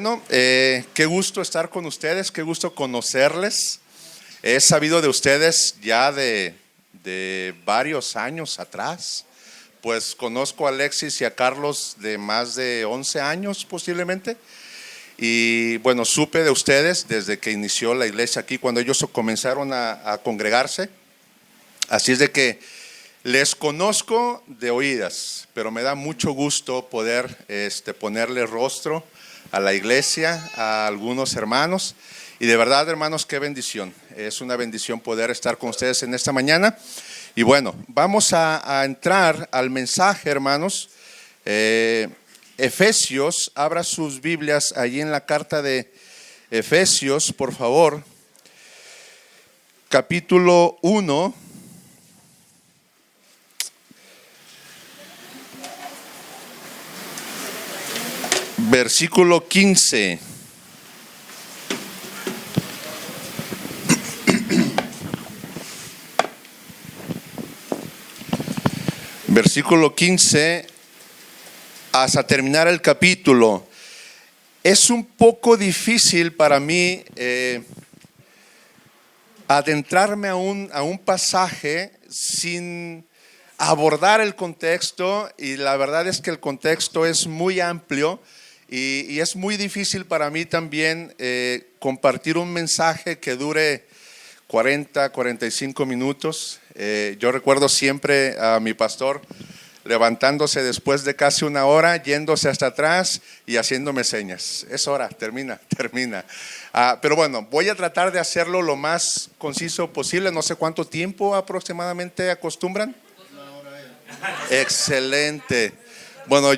Bueno, qué gusto estar con ustedes, qué gusto conocerles. He sabido de ustedes ya de varios años atrás. Pues conozco a Alexis y a Carlos de más de 11 años posiblemente. Y bueno, supe de ustedes desde que inició la iglesia aquí, cuando ellos comenzaron a congregarse. Así es de que les conozco de oídas, pero me da mucho gusto poder ponerle rostro a la iglesia, a algunos hermanos. Y de verdad, hermanos, qué bendición. Es una bendición poder estar con ustedes en esta mañana. Y bueno, vamos a entrar al mensaje, hermanos. Efesios, abra sus Biblias allí en la carta de Efesios, por favor. Capítulo 1. Versículo 15. Versículo 15 hasta terminar el capítulo. Es un poco difícil para mí adentrarme a un pasaje sin abordar el contexto, y la verdad es que el contexto es muy amplio. Y es muy difícil para mí también compartir un mensaje que dure 45 minutos. Yo recuerdo siempre a mi pastor levantándose después de casi una hora, yéndose hasta atrás y haciéndome señas. Es hora, termina. Pero bueno, voy a tratar de hacerlo lo más conciso posible. No sé cuánto tiempo aproximadamente acostumbran. Excelente. Bueno,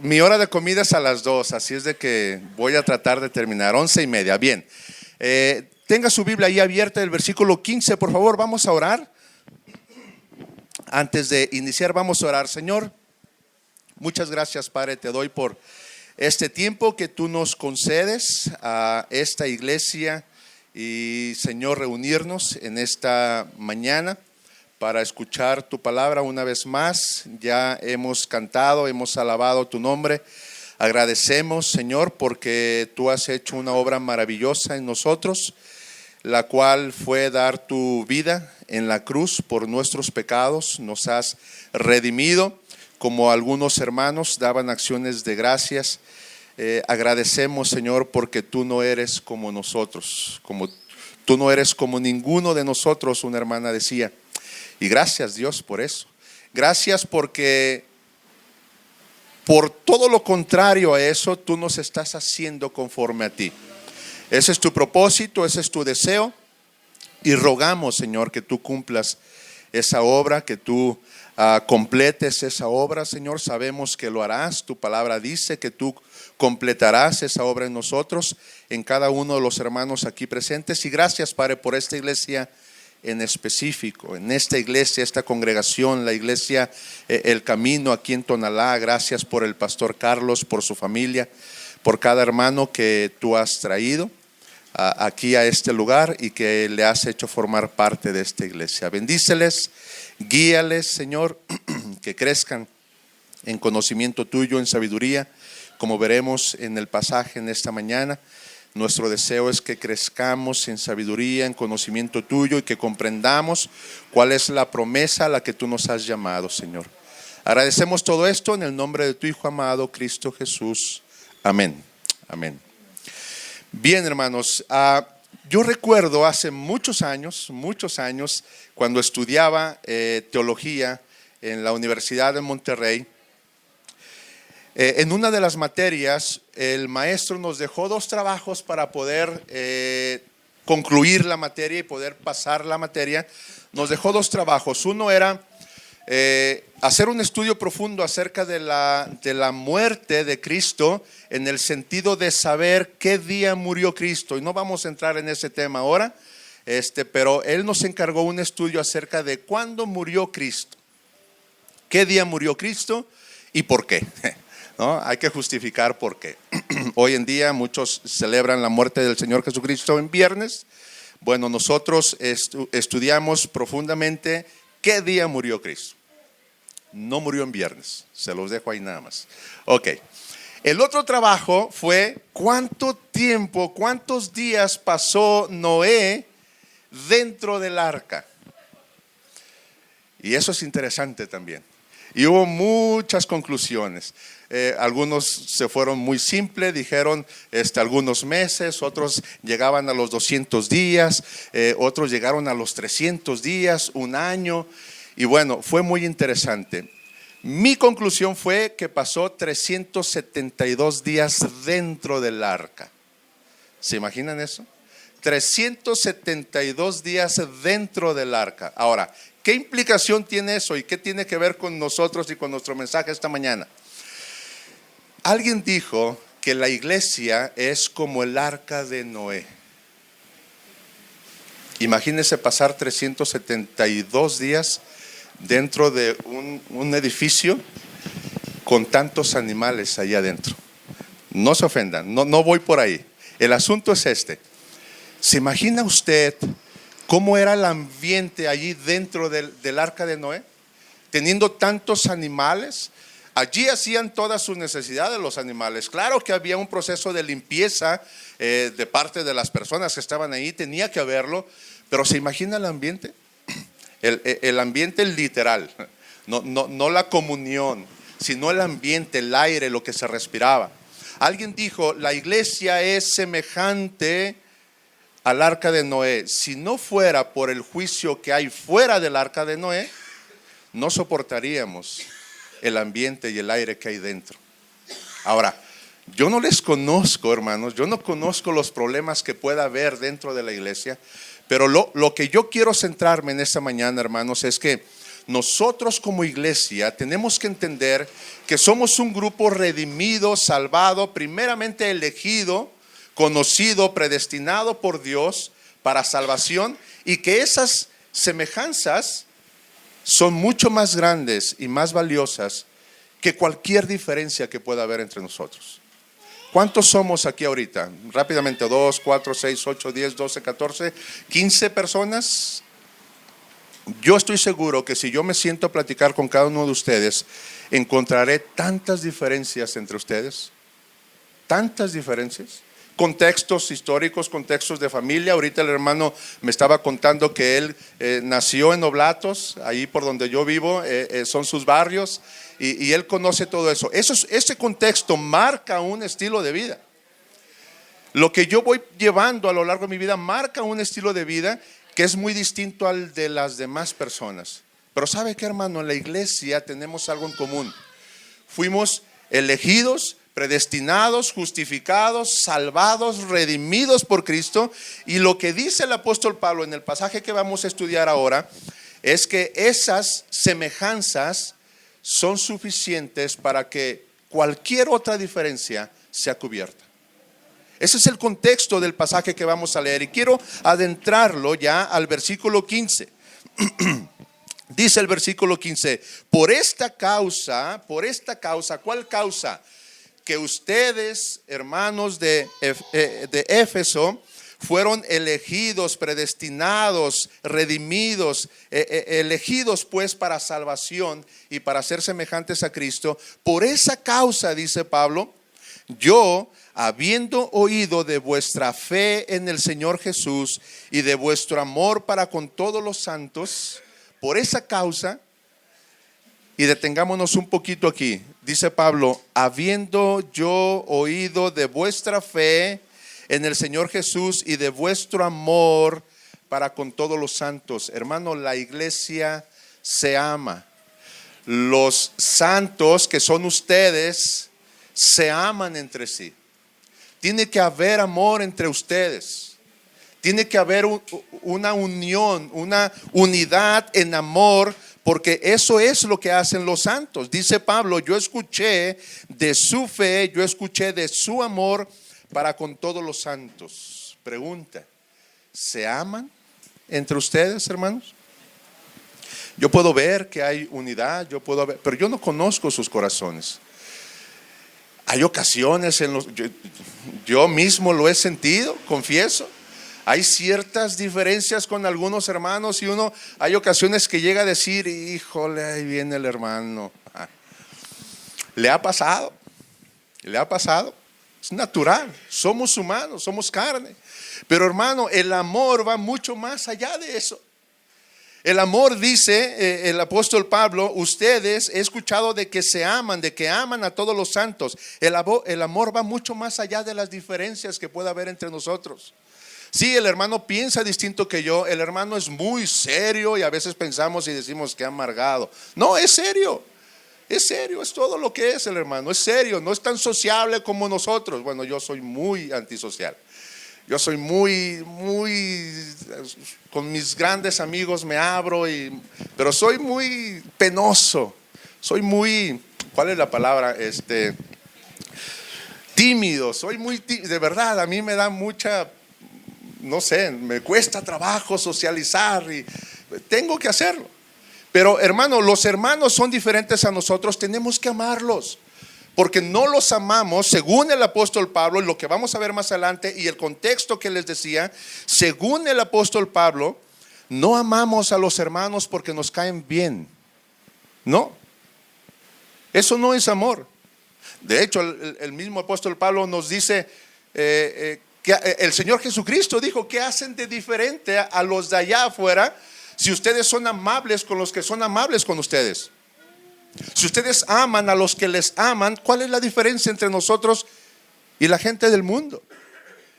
mi hora de comida es a las 2, así es de que voy a tratar de terminar 11:30. Bien, tenga su Biblia ahí abierta, el versículo 15, por favor. Vamos a orar. Antes de iniciar, vamos a orar. Señor, muchas gracias, Padre, te doy por este tiempo que tú nos concedes a esta iglesia y, Señor, reunirnos en esta mañana para escuchar tu palabra una vez más. Ya hemos cantado, hemos alabado tu nombre. Agradecemos, Señor, porque tú has hecho una obra maravillosa en nosotros, la cual fue dar tu vida en la cruz por nuestros pecados. Nos has redimido, como algunos hermanos daban acciones de gracias. Agradecemos, Señor, porque tú no eres como nosotros, tú no eres como ninguno de nosotros, una hermana decía. Y gracias, Dios, por eso. Gracias porque por todo lo contrario a eso, tú nos estás haciendo conforme a ti. Ese es tu propósito, ese es tu deseo. Y rogamos, Señor, que tú cumplas esa obra, que tú completes esa obra, Señor. Sabemos que lo harás. Tu palabra dice que tú completarás esa obra en nosotros, en cada uno de los hermanos aquí presentes. Y gracias, Padre, por esta iglesia en específico, en esta iglesia, esta congregación, la iglesia El Camino aquí en Tonalá. Gracias por el pastor Carlos, por su familia, por cada hermano que tú has traído aquí a este lugar y que le has hecho formar parte de esta iglesia. Bendíceles, guíales, Señor, que crezcan en conocimiento tuyo, en sabiduría, como veremos en el pasaje en esta mañana. Nuestro deseo es que crezcamos en sabiduría, en conocimiento tuyo, y que comprendamos cuál es la promesa a la que tú nos has llamado, Señor. Agradecemos todo esto en el nombre de tu Hijo amado, Cristo Jesús. Amén. Amén. Bien, hermanos, yo recuerdo hace muchos años, cuando estudiaba teología en la Universidad de Monterrey. En una de las materias, el maestro nos dejó 2 trabajos para poder concluir la materia y poder pasar la materia. Nos dejó 2 trabajos. Uno era hacer un estudio profundo acerca de la muerte de Cristo, en el sentido de saber qué día murió Cristo. Y no vamos a entrar en ese tema ahora, pero él nos encargó un estudio acerca de cuándo murió Cristo, qué día murió Cristo y por qué. ¿No? Hay que justificar por qué. Hoy en día muchos celebran la muerte del Señor Jesucristo en viernes. Bueno, nosotros estudiamos profundamente qué día murió Cristo. No murió en viernes, se los dejo ahí nada más. Ok, El otro trabajo fue cuánto tiempo, cuántos días pasó Noé dentro del arca. Y eso es interesante también. Y hubo muchas conclusiones. Algunos se fueron muy simples, dijeron algunos meses, otros llegaban a los 200 días, otros llegaron a los 300 días, un año. Y bueno, fue muy interesante. Mi conclusión fue que pasó 372 días dentro del arca. ¿Se imaginan eso? 372 días dentro del arca. Ahora, ¿qué implicación tiene eso y qué tiene que ver con nosotros y con nuestro mensaje esta mañana? Alguien dijo que la iglesia es como el arca de Noé. Imagínense pasar 372 días dentro de un edificio con tantos animales allá adentro. No se ofendan, no voy por ahí. El asunto es este. ¿Se imagina usted cómo era el ambiente allí dentro del arca de Noé? Teniendo tantos animales, allí hacían todas sus necesidades los animales. Claro que había un proceso de limpieza de parte de las personas que estaban ahí, tenía que haberlo, pero ¿se imagina el ambiente? El ambiente literal, no la comunión, sino el ambiente, el aire, lo que se respiraba. Alguien dijo, la iglesia es semejante al arca de Noé. Si no fuera por el juicio que hay fuera del arca de Noé, no soportaríamos el ambiente y el aire que hay dentro. Ahora, yo no les conozco, hermanos, yo no conozco los problemas que pueda haber dentro de la iglesia, pero lo que yo quiero centrarme en esta mañana, hermanos, es que nosotros como iglesia tenemos que entender que somos un grupo redimido, salvado, primeramente elegido, conocido, predestinado por Dios para salvación, y que esas semejanzas son mucho más grandes y más valiosas que cualquier diferencia que pueda haber entre nosotros. ¿Cuántos somos aquí ahorita? Rápidamente, 2, 4, 6, 8, 10, 12, 14, 15 personas. Yo estoy seguro que si yo me siento a platicar con cada uno de ustedes, encontraré tantas diferencias entre ustedes, tantas diferencias. Contextos históricos, contextos de familia. Ahorita el hermano me estaba contando que él nació en Oblatos, ahí por donde yo vivo, son sus barrios, y él conoce todo eso. Ese contexto marca un estilo de vida. Lo que yo voy llevando a lo largo de mi vida marca un estilo de vida que es muy distinto al de las demás personas. Pero ¿sabe qué, hermano? En la iglesia tenemos algo en común. Fuimos elegidos, predestinados, justificados, salvados, redimidos por Cristo. Y lo que dice el apóstol Pablo en el pasaje que vamos a estudiar ahora es que esas semejanzas son suficientes para que cualquier otra diferencia sea cubierta. Ese es el contexto del pasaje que vamos a leer, y quiero adentrarlo ya al versículo 15. Dice el versículo 15: por esta causa, ¿cuál causa? Que ustedes, hermanos de Éfeso, fueron elegidos, predestinados, redimidos, elegidos pues para salvación y para ser semejantes a Cristo. Por esa causa, dice Pablo, yo, habiendo oído de vuestra fe en el Señor Jesús y de vuestro amor para con todos los santos, por esa causa, y detengámonos un poquito aquí, dice Pablo, habiendo yo oído de vuestra fe en el Señor Jesús y de vuestro amor para con todos los santos. Hermano, la iglesia se ama. Los santos, que son ustedes, se aman entre sí. Tiene que haber amor entre ustedes. Tiene que haber una unión, una unidad en amor, porque eso es lo que hacen los santos. Dice Pablo, yo escuché de su fe, yo escuché de su amor para con todos los santos. Pregunta, ¿se aman entre ustedes, hermanos? Yo puedo ver que hay unidad, pero yo no conozco sus corazones. Hay ocasiones en los yo mismo lo he sentido, confieso. Hay ciertas diferencias con algunos hermanos y hay ocasiones que llega a decir, híjole, ahí viene el hermano. ¿Le ha pasado? ¿Le ha pasado? Es natural, somos humanos, somos carne. Pero hermano, el amor va mucho más allá de eso. El amor, dice el apóstol Pablo, ustedes he escuchado de que se aman, de que aman a todos los santos. El amor va mucho más allá de las diferencias que pueda haber entre nosotros. Sí, el hermano piensa distinto que yo, el hermano es muy serio y a veces pensamos y decimos que amargado. No, es serio, es todo lo que es el hermano, es serio, no es tan sociable como nosotros. Bueno, yo soy muy antisocial. Yo soy muy, con mis grandes amigos me abro, pero soy muy penoso, soy muy, ¿cuál es la palabra? Tímido, soy muy tímido, de verdad, a mí me da mucha, no sé, me cuesta trabajo socializar y tengo que hacerlo. Pero hermano, los hermanos son diferentes a nosotros, tenemos que amarlos. Porque no los amamos, según el apóstol Pablo, lo que vamos a ver más adelante y el contexto que les decía, según el apóstol Pablo, no amamos a los hermanos porque nos caen bien. No, eso no es amor. De hecho, el mismo apóstol Pablo nos dice que el Señor Jesucristo dijo, ¿qué hacen de diferente a los de allá afuera si ustedes son amables con los que son amables con ustedes? Si ustedes aman a los que les aman, ¿cuál es la diferencia entre nosotros y la gente del mundo?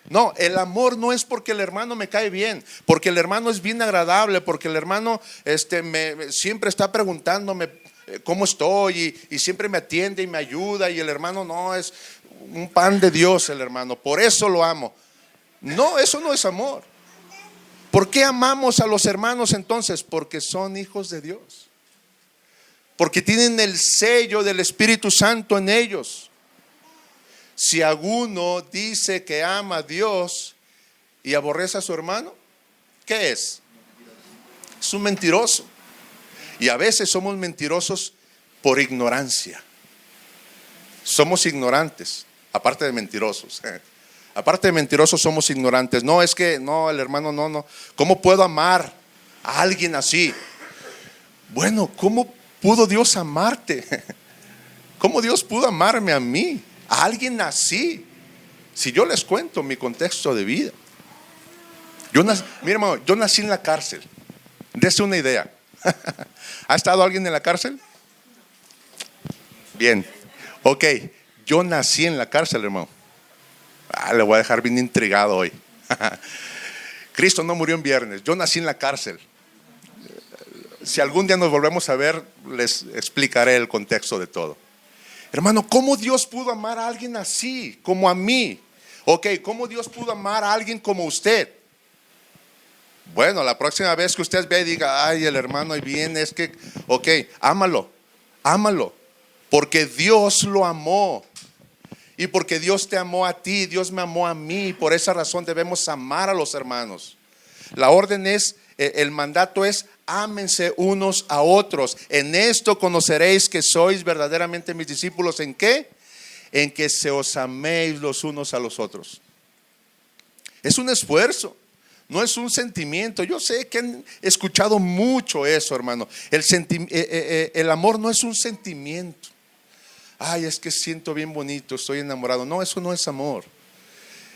No, el amor no es porque el hermano me cae bien, porque el hermano es bien agradable, porque el hermano siempre está preguntándome cómo estoy y siempre me atiende y me ayuda, y el hermano no es un pan de Dios, el hermano, por eso lo amo. No, eso no es amor. ¿Por qué amamos a los hermanos entonces? Porque son hijos de Dios. Porque tienen el sello del Espíritu Santo en ellos. Si alguno dice que ama a Dios y aborrece a su hermano, ¿qué es? Es un mentiroso. Y a veces somos mentirosos por ignorancia. Somos ignorantes, aparte de mentirosos. Aparte de mentirosos somos ignorantes. No, es que no, el hermano no. ¿Cómo puedo amar a alguien así? Bueno, ¿cómo pudo Dios amarte? ¿Cómo Dios pudo amarme a mí? A alguien así. Si yo les cuento mi contexto de vida. Mira, hermano, yo nací en la cárcel. Dese una idea. ¿Ha estado alguien en la cárcel? Bien. Ok, yo nací en la cárcel, hermano. Le voy a dejar bien intrigado hoy. Cristo no murió en viernes. Yo nací en la cárcel. Si algún día nos volvemos a ver, les explicaré el contexto de todo. Hermano, ¿cómo Dios pudo amar a alguien así, como a mí? Ok, ¿cómo Dios pudo amar a alguien como usted? Bueno, la próxima vez que usted vea y diga, ay, el hermano ahí viene, es que, ok, ámalo, porque Dios lo amó. Y porque Dios te amó a ti, Dios me amó a mí, por esa razón debemos amar a los hermanos. La orden es, el mandato es, ámense unos a otros. En esto conoceréis que sois verdaderamente mis discípulos. ¿En qué? En que se os améis los unos a los otros. Es un esfuerzo, no es un sentimiento. Yo sé que han escuchado mucho eso, hermano. El amor no es un sentimiento. Ay, es que siento bien bonito, estoy enamorado. No, eso no es amor.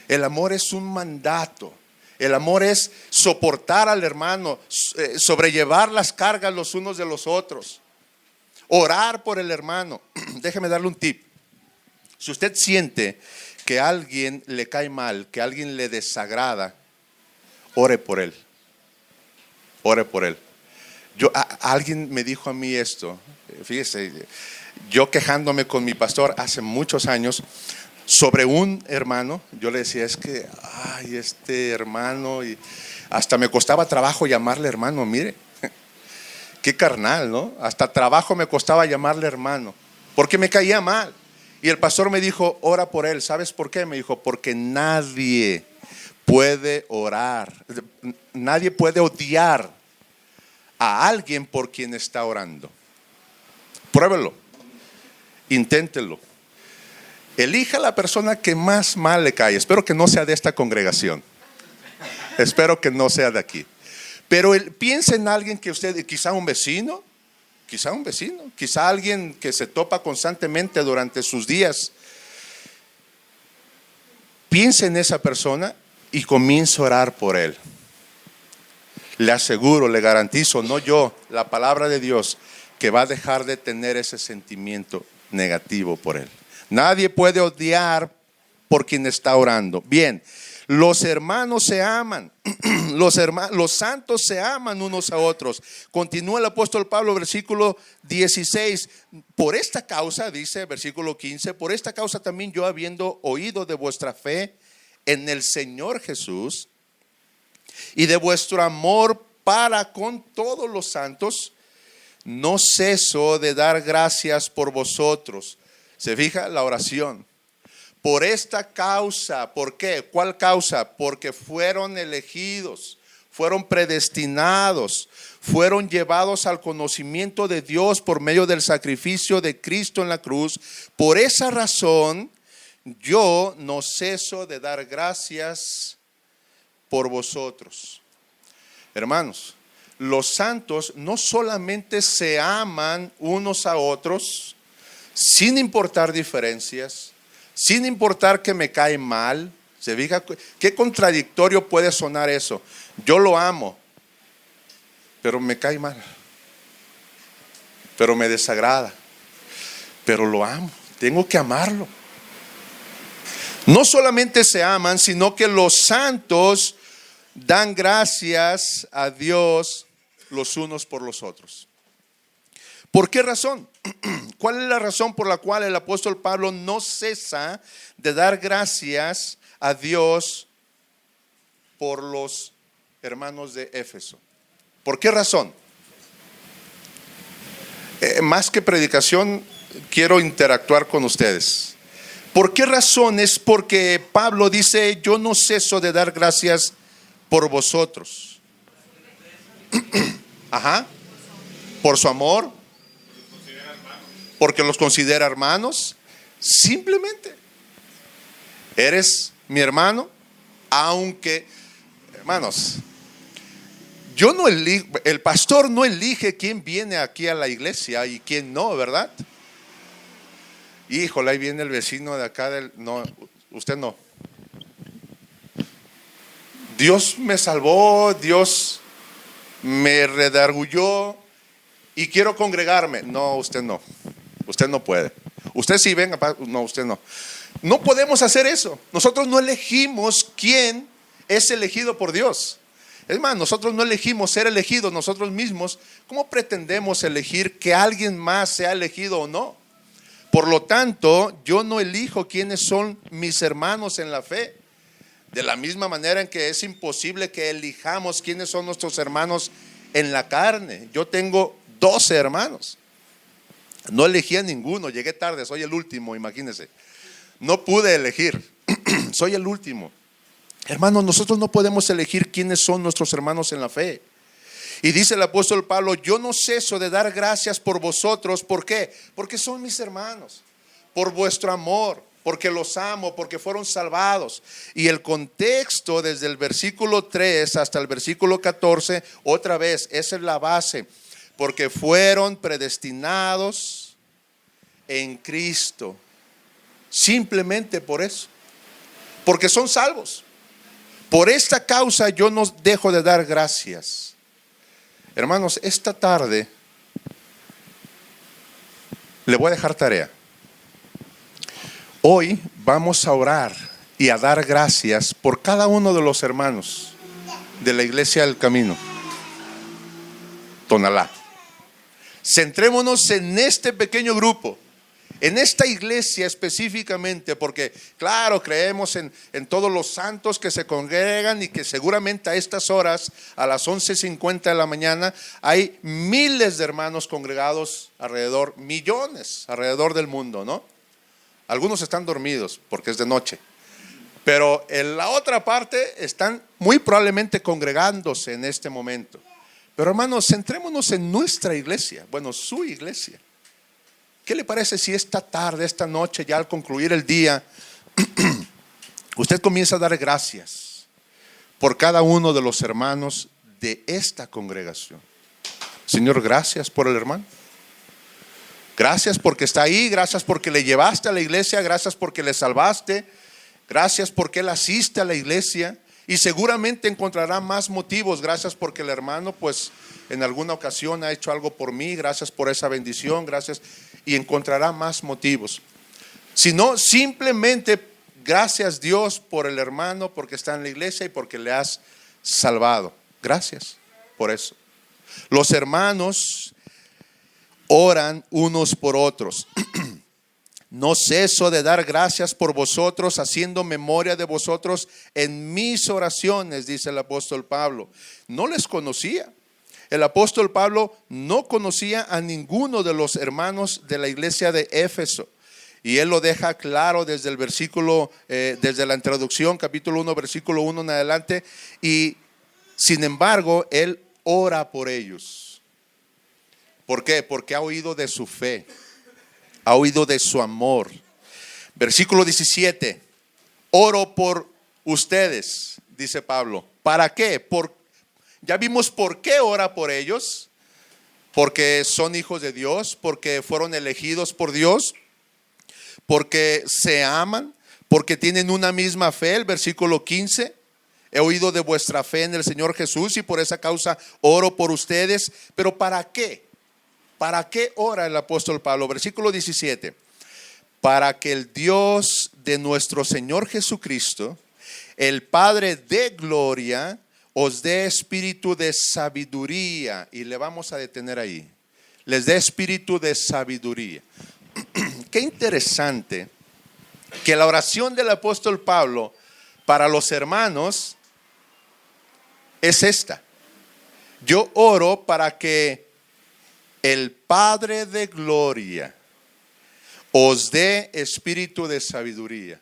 El amor es un mandato. El amor es soportar al hermano, sobrellevar las cargas los unos de los otros, orar por el hermano. Déjeme darle un tip. Si usted siente que a alguien le cae mal, que a alguien le desagrada, ore por él. Ore por él. Alguien me dijo a mí esto, fíjese, yo quejándome con mi pastor hace muchos años sobre un hermano. Yo le decía, es que, ay, este hermano, y hasta me costaba trabajo llamarle hermano, mire, qué carnal, ¿no? Hasta trabajo me costaba llamarle hermano, porque me caía mal. Y el pastor me dijo, ora por él. ¿Sabes por qué? Me dijo, porque nadie puede orar, nadie puede odiar a alguien por quien está orando. Pruébelo, inténtelo. Elija a la persona que más mal le cae. Espero que no sea de esta congregación. Espero que no sea de aquí. Pero piense en alguien que usted, quizá un vecino, quizá alguien que se topa constantemente durante sus días. piense en esa persona y comience a orar por él. Le aseguro, le garantizo, no yo, la palabra de Dios, que va a dejar de tener ese sentimiento negativo por él. Nadie puede odiar por quien está orando. Bien, los hermanos se aman, los santos se aman unos a otros. Continúa el apóstol Pablo, versículo 16. Por esta causa, dice versículo 15, por esta causa también yo, habiendo oído de vuestra fe en el Señor Jesús y de vuestro amor para con todos los santos, no ceso de dar gracias por vosotros. ¿Se fija la oración? Por esta causa. ¿Por qué? ¿Cuál causa? Porque fueron elegidos, fueron predestinados, fueron llevados al conocimiento de Dios por medio del sacrificio de Cristo en la cruz. Por esa razón, yo no ceso de dar gracias por vosotros. Hermanos, los santos no solamente se aman unos a otros, sin importar diferencias, sin importar que me cae mal. ¿Se fija qué contradictorio puede sonar eso? Yo lo amo, pero me cae mal, pero me desagrada, pero lo amo, tengo que amarlo. No solamente se aman, sino que los santos dan gracias a Dios los unos por los otros. ¿Por qué razón? ¿Cuál es la razón por la cual el apóstol Pablo no cesa de dar gracias a Dios por los hermanos de Éfeso? ¿Por qué razón? Más que predicación, quiero interactuar con ustedes. ¿Por qué razón? Es porque Pablo dice: yo no ceso de dar gracias por vosotros. Ajá. Por su amor, porque los considera hermanos. Simplemente eres mi hermano, aunque, hermanos, yo no elijo, el pastor no elige quién viene aquí a la iglesia y quién no, ¿verdad? Híjole, ahí viene el vecino de acá no, usted no. Dios me salvó, Dios me redargulló y quiero congregarme. No, usted no. Usted no puede. Usted sí, venga, no, usted no. No podemos hacer eso. Nosotros no elegimos quién es elegido por Dios. Es más, nosotros no elegimos ser elegidos nosotros mismos. ¿Cómo pretendemos elegir que alguien más sea elegido o no? Por lo tanto, yo no elijo quiénes son mis hermanos en la fe. De la misma manera en que es imposible que elijamos quiénes son nuestros hermanos en la carne. Yo tengo 12 hermanos. No elegí a ninguno, llegué tarde, soy el último, imagínense. No pude elegir, soy el último. Hermanos, nosotros no podemos elegir quiénes son nuestros hermanos en la fe. Y dice el apóstol Pablo: yo no ceso de dar gracias por vosotros. ¿Por qué? Porque son mis hermanos, por vuestro amor, porque los amo, porque fueron salvados. Y el contexto desde el versículo 3 hasta el versículo 14, otra vez, esa es la base. Porque fueron predestinados en Cristo. Simplemente por eso. Porque son salvos. Por esta causa yo no dejo de dar gracias. Hermanos, esta tarde le voy a dejar tarea. Hoy vamos a orar y a dar gracias por cada uno de los hermanos de la Iglesia del Camino, Tonalá. Centrémonos en este pequeño grupo, en esta iglesia específicamente, porque claro, creemos en todos los santos que se congregan y que seguramente a estas horas, a las 11:50 de la mañana, hay miles de hermanos congregados alrededor, millones alrededor del mundo, ¿no? Algunos están dormidos porque es de noche, pero en la otra parte están muy probablemente congregándose en este momento. Pero hermanos, centrémonos en nuestra iglesia, bueno, su iglesia. ¿Qué le parece si esta tarde, esta noche, ya al concluir el día, usted comienza a dar gracias por cada uno de los hermanos de esta congregación? Señor, gracias por el hermano. Gracias porque está ahí, gracias porque le llevaste a la iglesia, gracias porque le salvaste. Gracias porque él asiste a la iglesia y seguramente encontrará más motivos. Gracias porque el hermano pues en alguna ocasión ha hecho algo por mí. Gracias por esa bendición, gracias. Y encontrará más motivos. Si no, simplemente gracias Dios por el hermano, porque está en la iglesia y porque le has salvado. Gracias por eso. Los hermanos oran unos por otros. No ceso de dar gracias por vosotros, haciendo memoria de vosotros en mis oraciones, dice el apóstol Pablo. No les conocía. El apóstol Pablo no conocía a ninguno de los hermanos de la iglesia de Éfeso. Y él lo deja claro desde el versículo, desde la introducción, capítulo 1, versículo 1 en adelante. Y sin embargo, él ora por ellos. ¿Por qué? Porque ha oído de su fe, ha oído de su amor. Versículo 17, oro por ustedes, dice Pablo. ¿Para qué? Ya vimos por qué ora por ellos. Porque son hijos de Dios, porque fueron elegidos por Dios, porque se aman, porque tienen una misma fe. El versículo 15, he oído de vuestra fe en el Señor Jesús y por esa causa oro por ustedes. Pero ¿para qué? ¿Para qué ora el apóstol Pablo? Versículo 17, para que el Dios de nuestro Señor Jesucristo, el Padre de gloria, os dé espíritu de sabiduría. Y le vamos a detener ahí. Les dé espíritu de sabiduría. Qué interesante que la oración del apóstol Pablo para los hermanos es esta: yo oro para que el Padre de gloria os dé espíritu de sabiduría.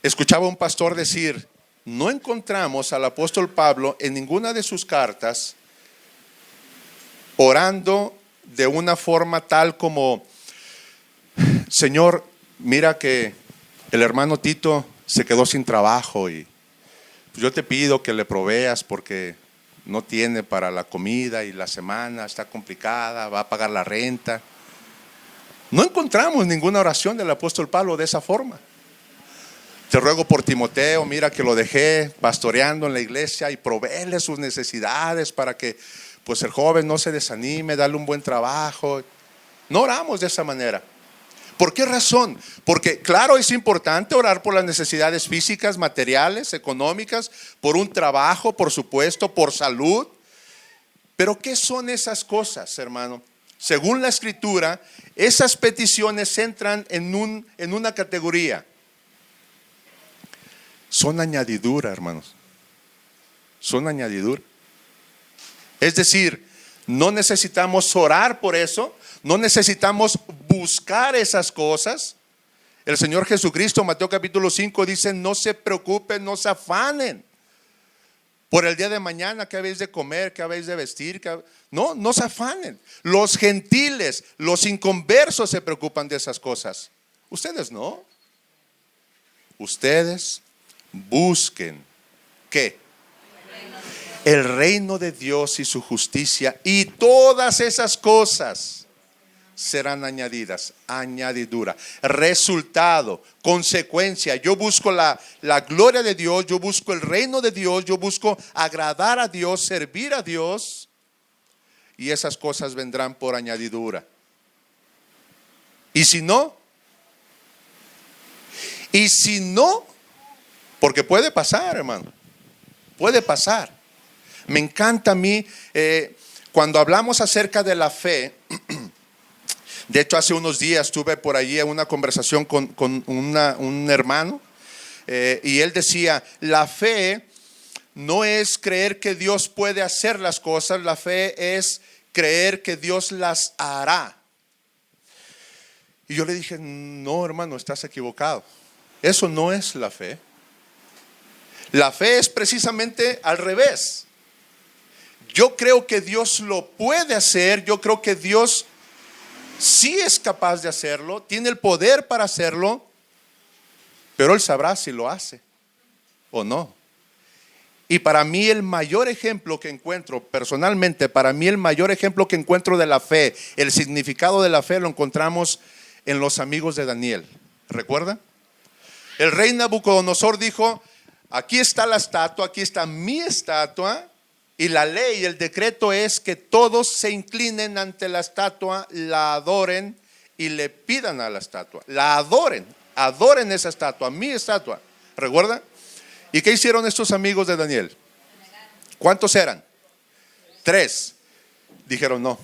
Escuchaba un pastor decir: no encontramos al apóstol Pablo en ninguna de sus cartas orando de una forma tal como: Señor, mira que el hermano Tito se quedó sin trabajo y yo te pido que le proveas porque no tiene para la comida y la semana está complicada, va a pagar la renta. No encontramos ninguna oración del apóstol Pablo de esa forma. Te ruego por Timoteo, mira que lo dejé pastoreando en la iglesia y provéele sus necesidades para que pues el joven no se desanime, darle un buen trabajo. No oramos de esa manera. ¿Por qué razón? Porque claro, es importante orar por las necesidades físicas, materiales, económicas, por un trabajo, por supuesto, por salud. Pero ¿qué son esas cosas, hermano? Según la Escritura, esas peticiones entran en una categoría. Son añadidura, hermanos. Son añadidura. Es decir, no necesitamos orar por eso, no necesitamos buscar esas cosas. El Señor Jesucristo, Mateo capítulo 5 dice: no se preocupen, no se afanen por el día de mañana, qué habéis de comer, qué habéis de vestir. No se afanen. Los gentiles, los inconversos se preocupan de esas cosas. Ustedes no. Ustedes busquen ¿qué? El reino de Dios y su justicia, y todas esas cosas serán añadidas. Añadidura, resultado, consecuencia. Yo busco la gloria de Dios, yo busco el reino de Dios, yo busco agradar a Dios, servir a Dios, y esas cosas vendrán por añadidura. Y si no, porque puede pasar, hermano, puede pasar. Me encanta a mí cuando hablamos acerca de la fe. De hecho, hace unos días tuve por allí una conversación con un hermano y él decía: la fe no es creer que Dios puede hacer las cosas, la fe es creer que Dios las hará. Y yo le dije: no, hermano, estás equivocado. Eso no es la fe. La fe es precisamente al revés. Yo creo que Dios lo puede hacer, yo creo que Dios sí es capaz de hacerlo, tiene el poder para hacerlo, pero Él sabrá si lo hace o no. Y para mí el mayor ejemplo que encuentro, personalmente, para mí el mayor ejemplo que encuentro de la fe, el significado de la fe, lo encontramos en los amigos de Daniel. ¿Recuerda? El rey Nabucodonosor dijo: aquí está la estatua, aquí está mi estatua, y la ley, el decreto es que todos se inclinen ante la estatua, la adoren y le pidan a la estatua. La adoren, adoren esa estatua, mi estatua. ¿Recuerda? ¿Y qué hicieron estos amigos de Daniel? ¿Cuántos eran? 3. Dijeron no.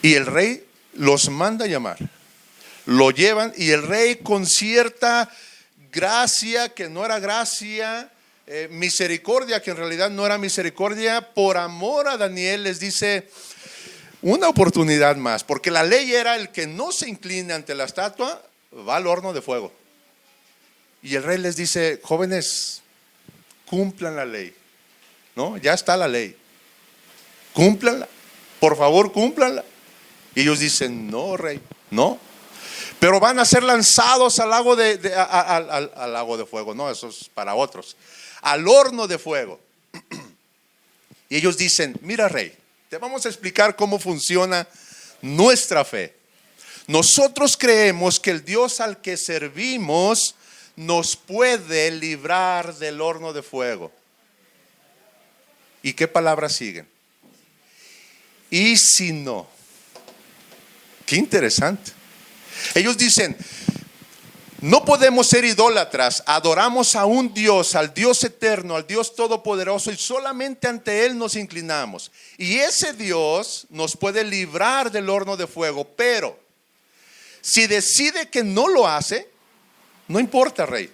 Y el rey los manda a llamar. Lo llevan y el rey, con cierta gracia que no era gracia, misericordia que en realidad no era misericordia, por amor a Daniel les dice: una oportunidad más, porque la ley era: el que no se incline ante la estatua va al horno de fuego. Y el rey les dice: jóvenes, cumplan la ley. No, ya está la ley, cúmplanla, por favor, cúmplanla. Y ellos dicen: no, rey, no, pero van a ser lanzados al lago al lago de fuego. No, eso es para otros. Al horno de fuego. Y ellos dicen: mira, rey, te vamos a explicar cómo funciona nuestra fe. Nosotros creemos que el Dios al que servimos nos puede librar del horno de fuego. ¿Y qué palabras siguen? Y si no. Qué interesante. Ellos dicen: no podemos ser idólatras, adoramos a un Dios, al Dios eterno, al Dios todopoderoso, y solamente ante Él nos inclinamos. Y ese Dios nos puede librar del horno de fuego, pero si decide que no lo hace, no importa, rey,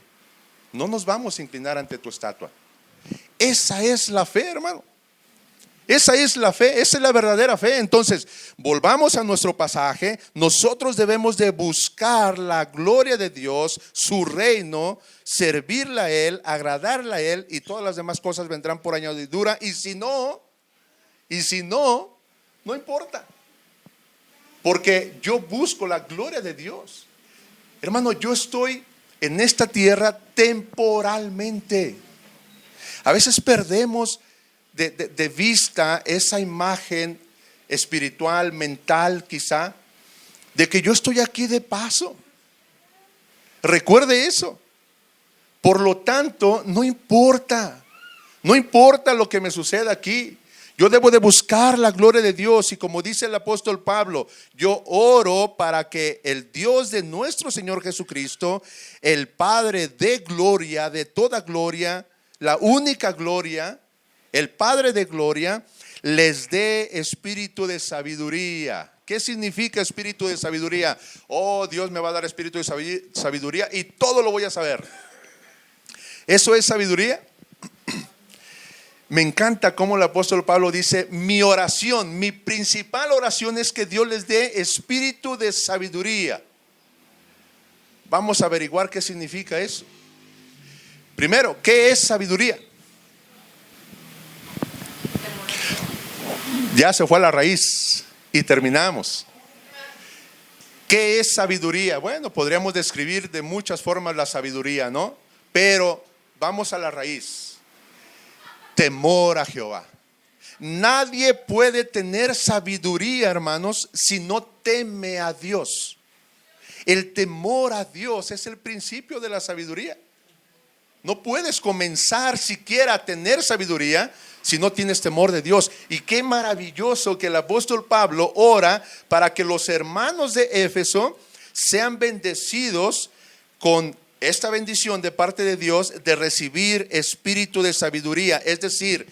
no nos vamos a inclinar ante tu estatua. Esa es la fe, hermano. Esa es la fe, esa es la verdadera fe. Entonces, volvamos a nuestro pasaje. Nosotros debemos de buscar la gloria de Dios, su reino, servirle a Él, agradarle a Él, y todas las demás cosas vendrán por añadidura. Y si no, no importa, porque yo busco la gloria de Dios. Hermano, yo estoy en esta tierra temporalmente. A veces perdemos de vista esa imagen espiritual, mental quizá, de que yo estoy aquí de paso. Recuerde eso. Por lo tanto, no importa lo que me suceda aquí. Yo debo de buscar la gloria de Dios, y como dice el apóstol Pablo, yo oro para que el Dios de nuestro Señor Jesucristo, el Padre de gloria, de toda gloria, la única gloria, el Padre de gloria, les dé espíritu de sabiduría. ¿Qué significa espíritu de sabiduría? Oh, Dios me va a dar espíritu de sabiduría y todo lo voy a saber. ¿Eso es sabiduría? Me encanta cómo el apóstol Pablo dice: mi oración, mi principal oración es que Dios les dé espíritu de sabiduría. Vamos a averiguar qué significa eso. Primero, ¿qué es sabiduría? Ya se fue a la raíz y terminamos. ¿Qué es sabiduría? Bueno, podríamos describir de muchas formas la sabiduría, ¿no? Pero vamos a la raíz. Temor a Jehová. Nadie puede tener sabiduría, hermanos, si no teme a Dios. El temor a Dios es el principio de la sabiduría. No puedes comenzar siquiera a tener sabiduría si no tienes temor de Dios. Y qué maravilloso que el apóstol Pablo ora para que los hermanos de Éfeso sean bendecidos con esta bendición de parte de Dios de recibir espíritu de sabiduría. Es decir,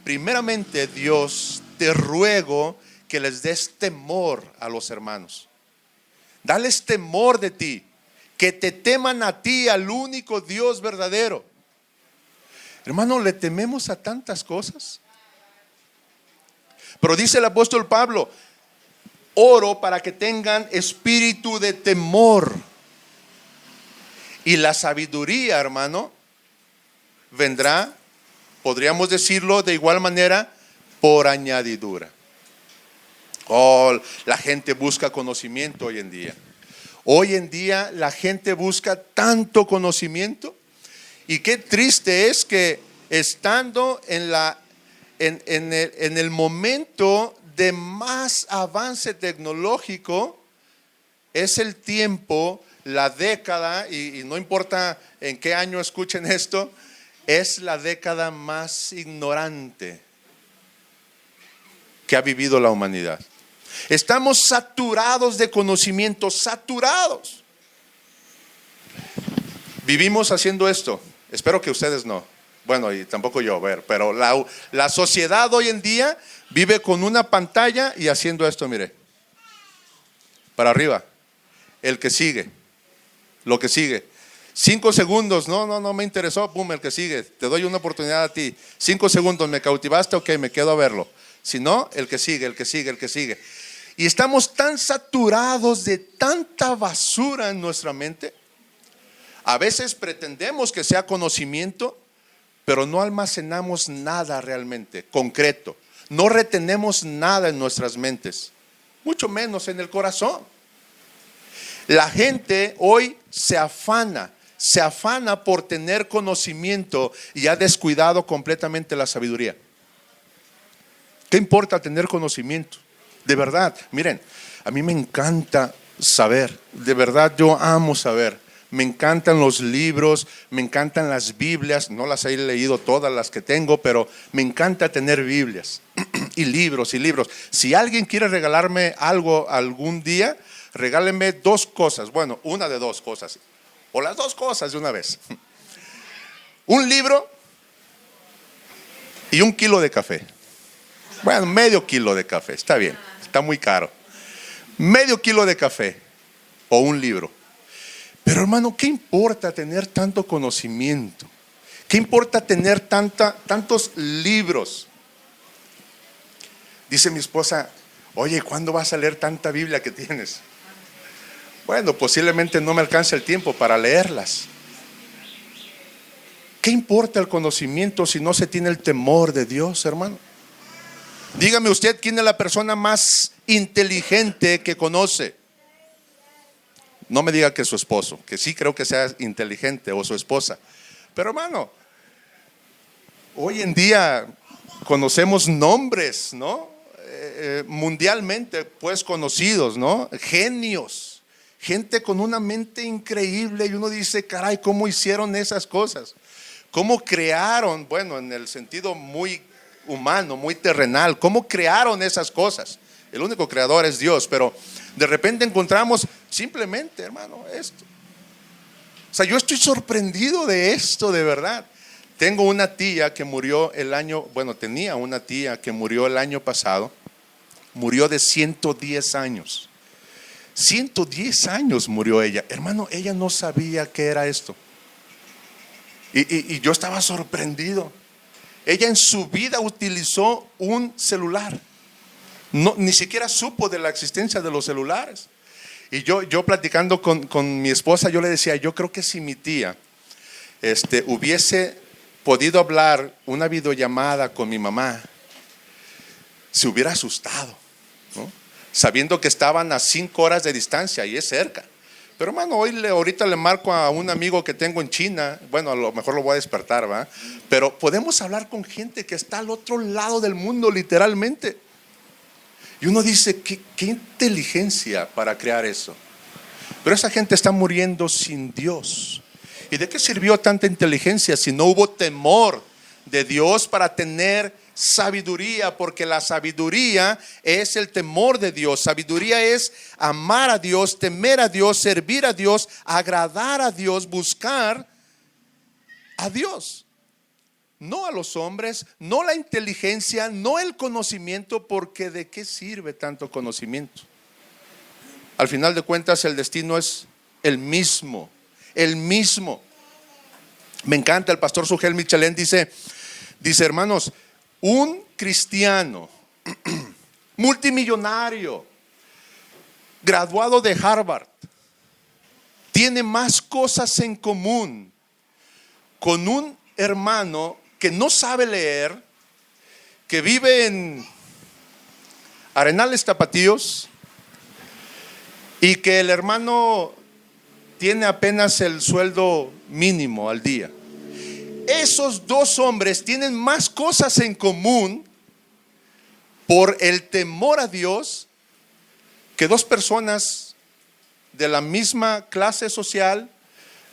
primeramente, Dios, te ruego que les des temor a los hermanos. Dales temor de ti, que te teman a ti, al único Dios verdadero. Hermano, le tememos a tantas cosas. Pero dice el apóstol Pablo: oro para que tengan espíritu de temor. Y la sabiduría, hermano, vendrá, podríamos decirlo de igual manera, por añadidura. Oh, la gente busca conocimiento hoy en día. Hoy en día la gente busca tanto conocimiento. Y qué triste es que estando en el momento de más avance tecnológico, es el tiempo, la década, y no importa en qué año escuchen esto, es la década más ignorante que ha vivido la humanidad. Estamos saturados de conocimiento, saturados. Vivimos haciendo esto. Espero que ustedes no. Bueno, y tampoco yo, pero la sociedad hoy en día vive con una pantalla y haciendo esto, mire. Para arriba. El que sigue. Lo que sigue. 5 segundos, no me interesó, pum, el que sigue. Te doy una oportunidad a ti. 5 segundos, me cautivaste, ok, me quedo a verlo. Si no, el que sigue, el que sigue, el que sigue. Y estamos tan saturados de tanta basura en nuestra mente. A veces pretendemos que sea conocimiento, pero no almacenamos nada realmente concreto. No retenemos nada en nuestras mentes, mucho menos en el corazón. La gente hoy se afana por tener conocimiento y ha descuidado completamente la sabiduría. ¿Qué importa tener conocimiento? De verdad, miren, a mí me encanta saber, de verdad yo amo saber. Me encantan los libros, me encantan las Biblias, no las he leído todas las que tengo, pero me encanta tener Biblias y libros y libros. Si alguien quiere regalarme algo algún día, regáleme 2 cosas, bueno, una de 2 cosas, o las 2 cosas de una vez. Un libro y 1 kilo de café. Bueno, medio kilo de café, está bien, está muy caro. Medio kilo de café o un libro. Pero hermano, ¿qué importa tener tanto conocimiento? ¿Qué importa tener tantos libros? Dice mi esposa, oye, ¿cuándo vas a leer tanta Biblia que tienes? Bueno, posiblemente no me alcance el tiempo para leerlas. ¿Qué importa el conocimiento si no se tiene el temor de Dios, hermano? Dígame usted, ¿quién es la persona más inteligente que conoce? No me diga que es su esposo, que sí creo que sea inteligente, o su esposa. Pero hermano, hoy en día conocemos nombres, ¿no? Mundialmente pues conocidos, ¿no? Genios, gente con una mente increíble, y uno dice, caray, ¿cómo hicieron esas cosas? ¿Cómo crearon? Bueno, en el sentido muy humano, muy terrenal, ¿cómo crearon esas cosas? El único creador es Dios, pero de repente encontramos simplemente, hermano, esto. O sea, yo estoy sorprendido de esto, de verdad. Tengo una tía que murió tenía una tía que murió el año pasado. Murió de 110 años. 110 años murió ella. Hermano, ella no sabía qué era esto. Y yo estaba sorprendido. Ella en su vida utilizó un celular. No, ni siquiera supo de la existencia de los celulares. Y yo platicando con mi esposa, yo le decía, yo creo que si mi tía hubiese podido hablar una videollamada con mi mamá, se hubiera asustado, ¿no? Sabiendo que estaban a 5 horas de distancia y es cerca. Pero hermano, ahorita le marco a un amigo que tengo en China. Bueno, a lo mejor lo voy a despertar, ¿va? Pero podemos hablar con gente que está al otro lado del mundo, literalmente. Y uno dice, ¿qué inteligencia para crear eso? Pero esa gente está muriendo sin Dios. ¿Y de qué sirvió tanta inteligencia si no hubo temor de Dios para tener sabiduría? Porque la sabiduría es el temor de Dios. Sabiduría es amar a Dios, temer a Dios, servir a Dios, agradar a Dios, buscar a Dios. No a los hombres, no la inteligencia, no el conocimiento, porque ¿de qué sirve tanto conocimiento? Al final de cuentas el destino es el mismo, el mismo. Me encanta, el pastor Sugel Michelén dice, hermanos, un cristiano multimillonario, graduado de Harvard, tiene más cosas en común con un hermano que no sabe leer, que vive en Arenales Tapatíos, y que el hermano tiene apenas el sueldo mínimo al día. Esos 2 hombres tienen más cosas en común por el temor a Dios que 2 personas de la misma clase social,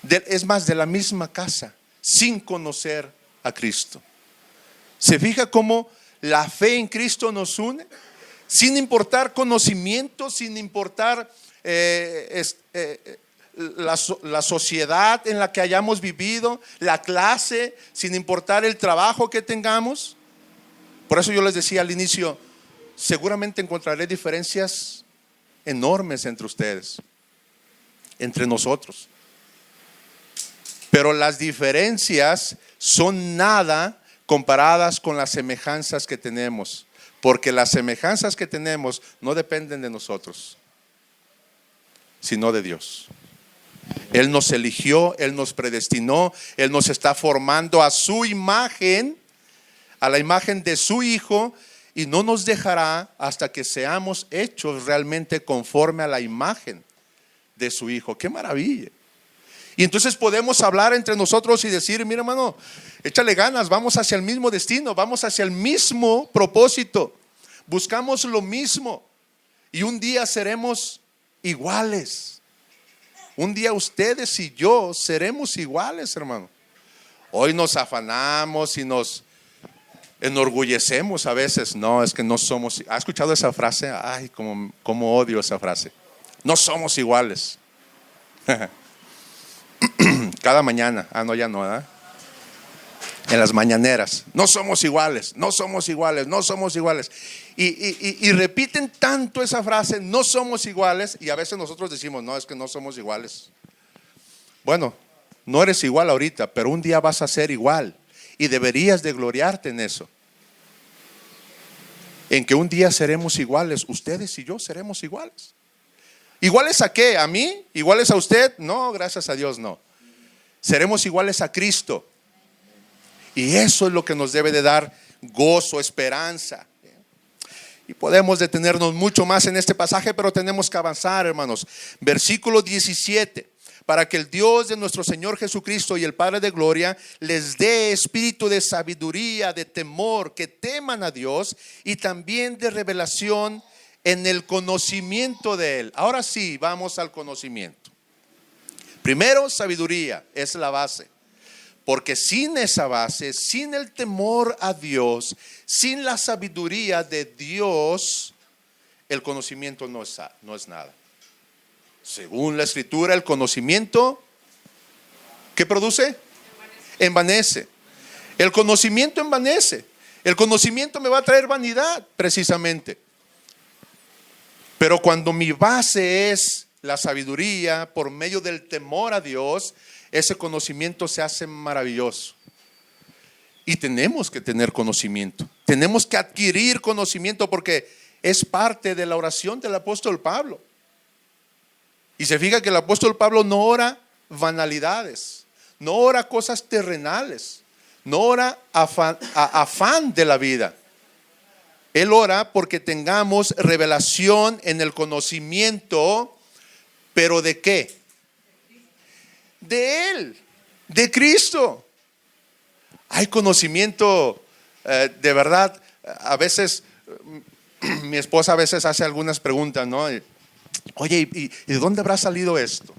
es más, de la misma casa, sin conocer a Cristo. ¿Se fija cómo la fe en Cristo nos une? Sin importar conocimiento, sin importar la sociedad en la que hayamos vivido, la clase, sin importar el trabajo que tengamos. Por eso yo les decía al inicio, seguramente encontraré diferencias enormes entre ustedes, entre nosotros. Pero las diferencias son nada comparadas con las semejanzas que tenemos, porque las semejanzas que tenemos no dependen de nosotros, sino de Dios. Él nos eligió, Él nos predestinó, Él nos está formando a su imagen, a la imagen de su Hijo, y no nos dejará hasta que seamos hechos realmente conforme a la imagen de su Hijo. ¡Qué maravilla! Y entonces podemos hablar entre nosotros y decir, mira hermano, échale ganas, vamos hacia el mismo destino, vamos hacia el mismo propósito, buscamos lo mismo y un día seremos iguales. Un día ustedes y yo seremos iguales, hermano. Hoy nos afanamos y nos enorgullecemos a veces. No, es que no somos. ¿Ha escuchado esa frase? Ay, cómo odio esa frase. No somos iguales. Cada mañana. No, ya no, ¿verdad? En las mañaneras. No somos iguales, no somos iguales, no somos iguales. Y repiten tanto esa frase, no somos iguales. Y a veces nosotros decimos, no, es que no somos iguales. Bueno, no eres igual ahorita, pero un día vas a ser igual. Y deberías de gloriarte en eso. En que un día seremos iguales. Ustedes y yo seremos iguales. ¿Iguales a qué? ¿A mí? ¿Iguales a usted? No, gracias a Dios no. Seremos iguales a Cristo. Y eso es lo que nos debe de dar gozo, esperanza. Y podemos detenernos mucho más en este pasaje, pero tenemos que avanzar, hermanos. Versículo 17. Para que el Dios de nuestro Señor Jesucristo y el Padre de gloria les dé espíritu de sabiduría, de temor, que teman a Dios, y también de revelación en el conocimiento de Él. Ahora sí, vamos al conocimiento. Primero, sabiduría, es la base. Porque sin esa base, sin el temor a Dios, sin la sabiduría de Dios, el conocimiento no es nada. Según la Escritura, el conocimiento, ¿qué produce? Envanece. El conocimiento envanece. El conocimiento me va a traer vanidad, precisamente. Pero cuando mi base es la sabiduría por medio del temor a Dios, ese conocimiento se hace maravilloso. Y tenemos que tener conocimiento. Tenemos que adquirir conocimiento porque es parte de la oración del apóstol Pablo. Y se fija que el apóstol Pablo no ora banalidades, no ora cosas terrenales, no ora afán de la vida. Él ora porque tengamos revelación en el conocimiento, pero ¿de qué? De Él, de Cristo. Hay conocimiento de verdad. A veces mi esposa a veces hace algunas preguntas, ¿no? Oye, ¿y de dónde habrá salido esto?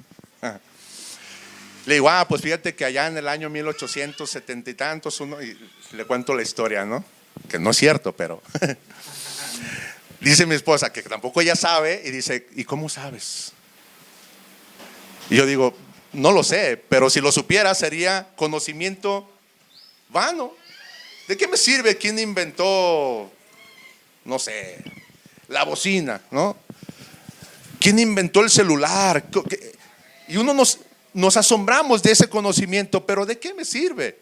Le digo, pues fíjate que allá en el año 1870 y tantos, y le cuento la historia, ¿no? Que no es cierto, pero dice mi esposa, que tampoco ella sabe, y dice, ¿y cómo sabes? Y yo digo, no lo sé, pero si lo supiera sería conocimiento vano. ¿De qué me sirve quién inventó, no sé, la bocina, ¿no? ¿Quién inventó el celular? Y uno nos asombramos de ese conocimiento, pero ¿de qué me sirve?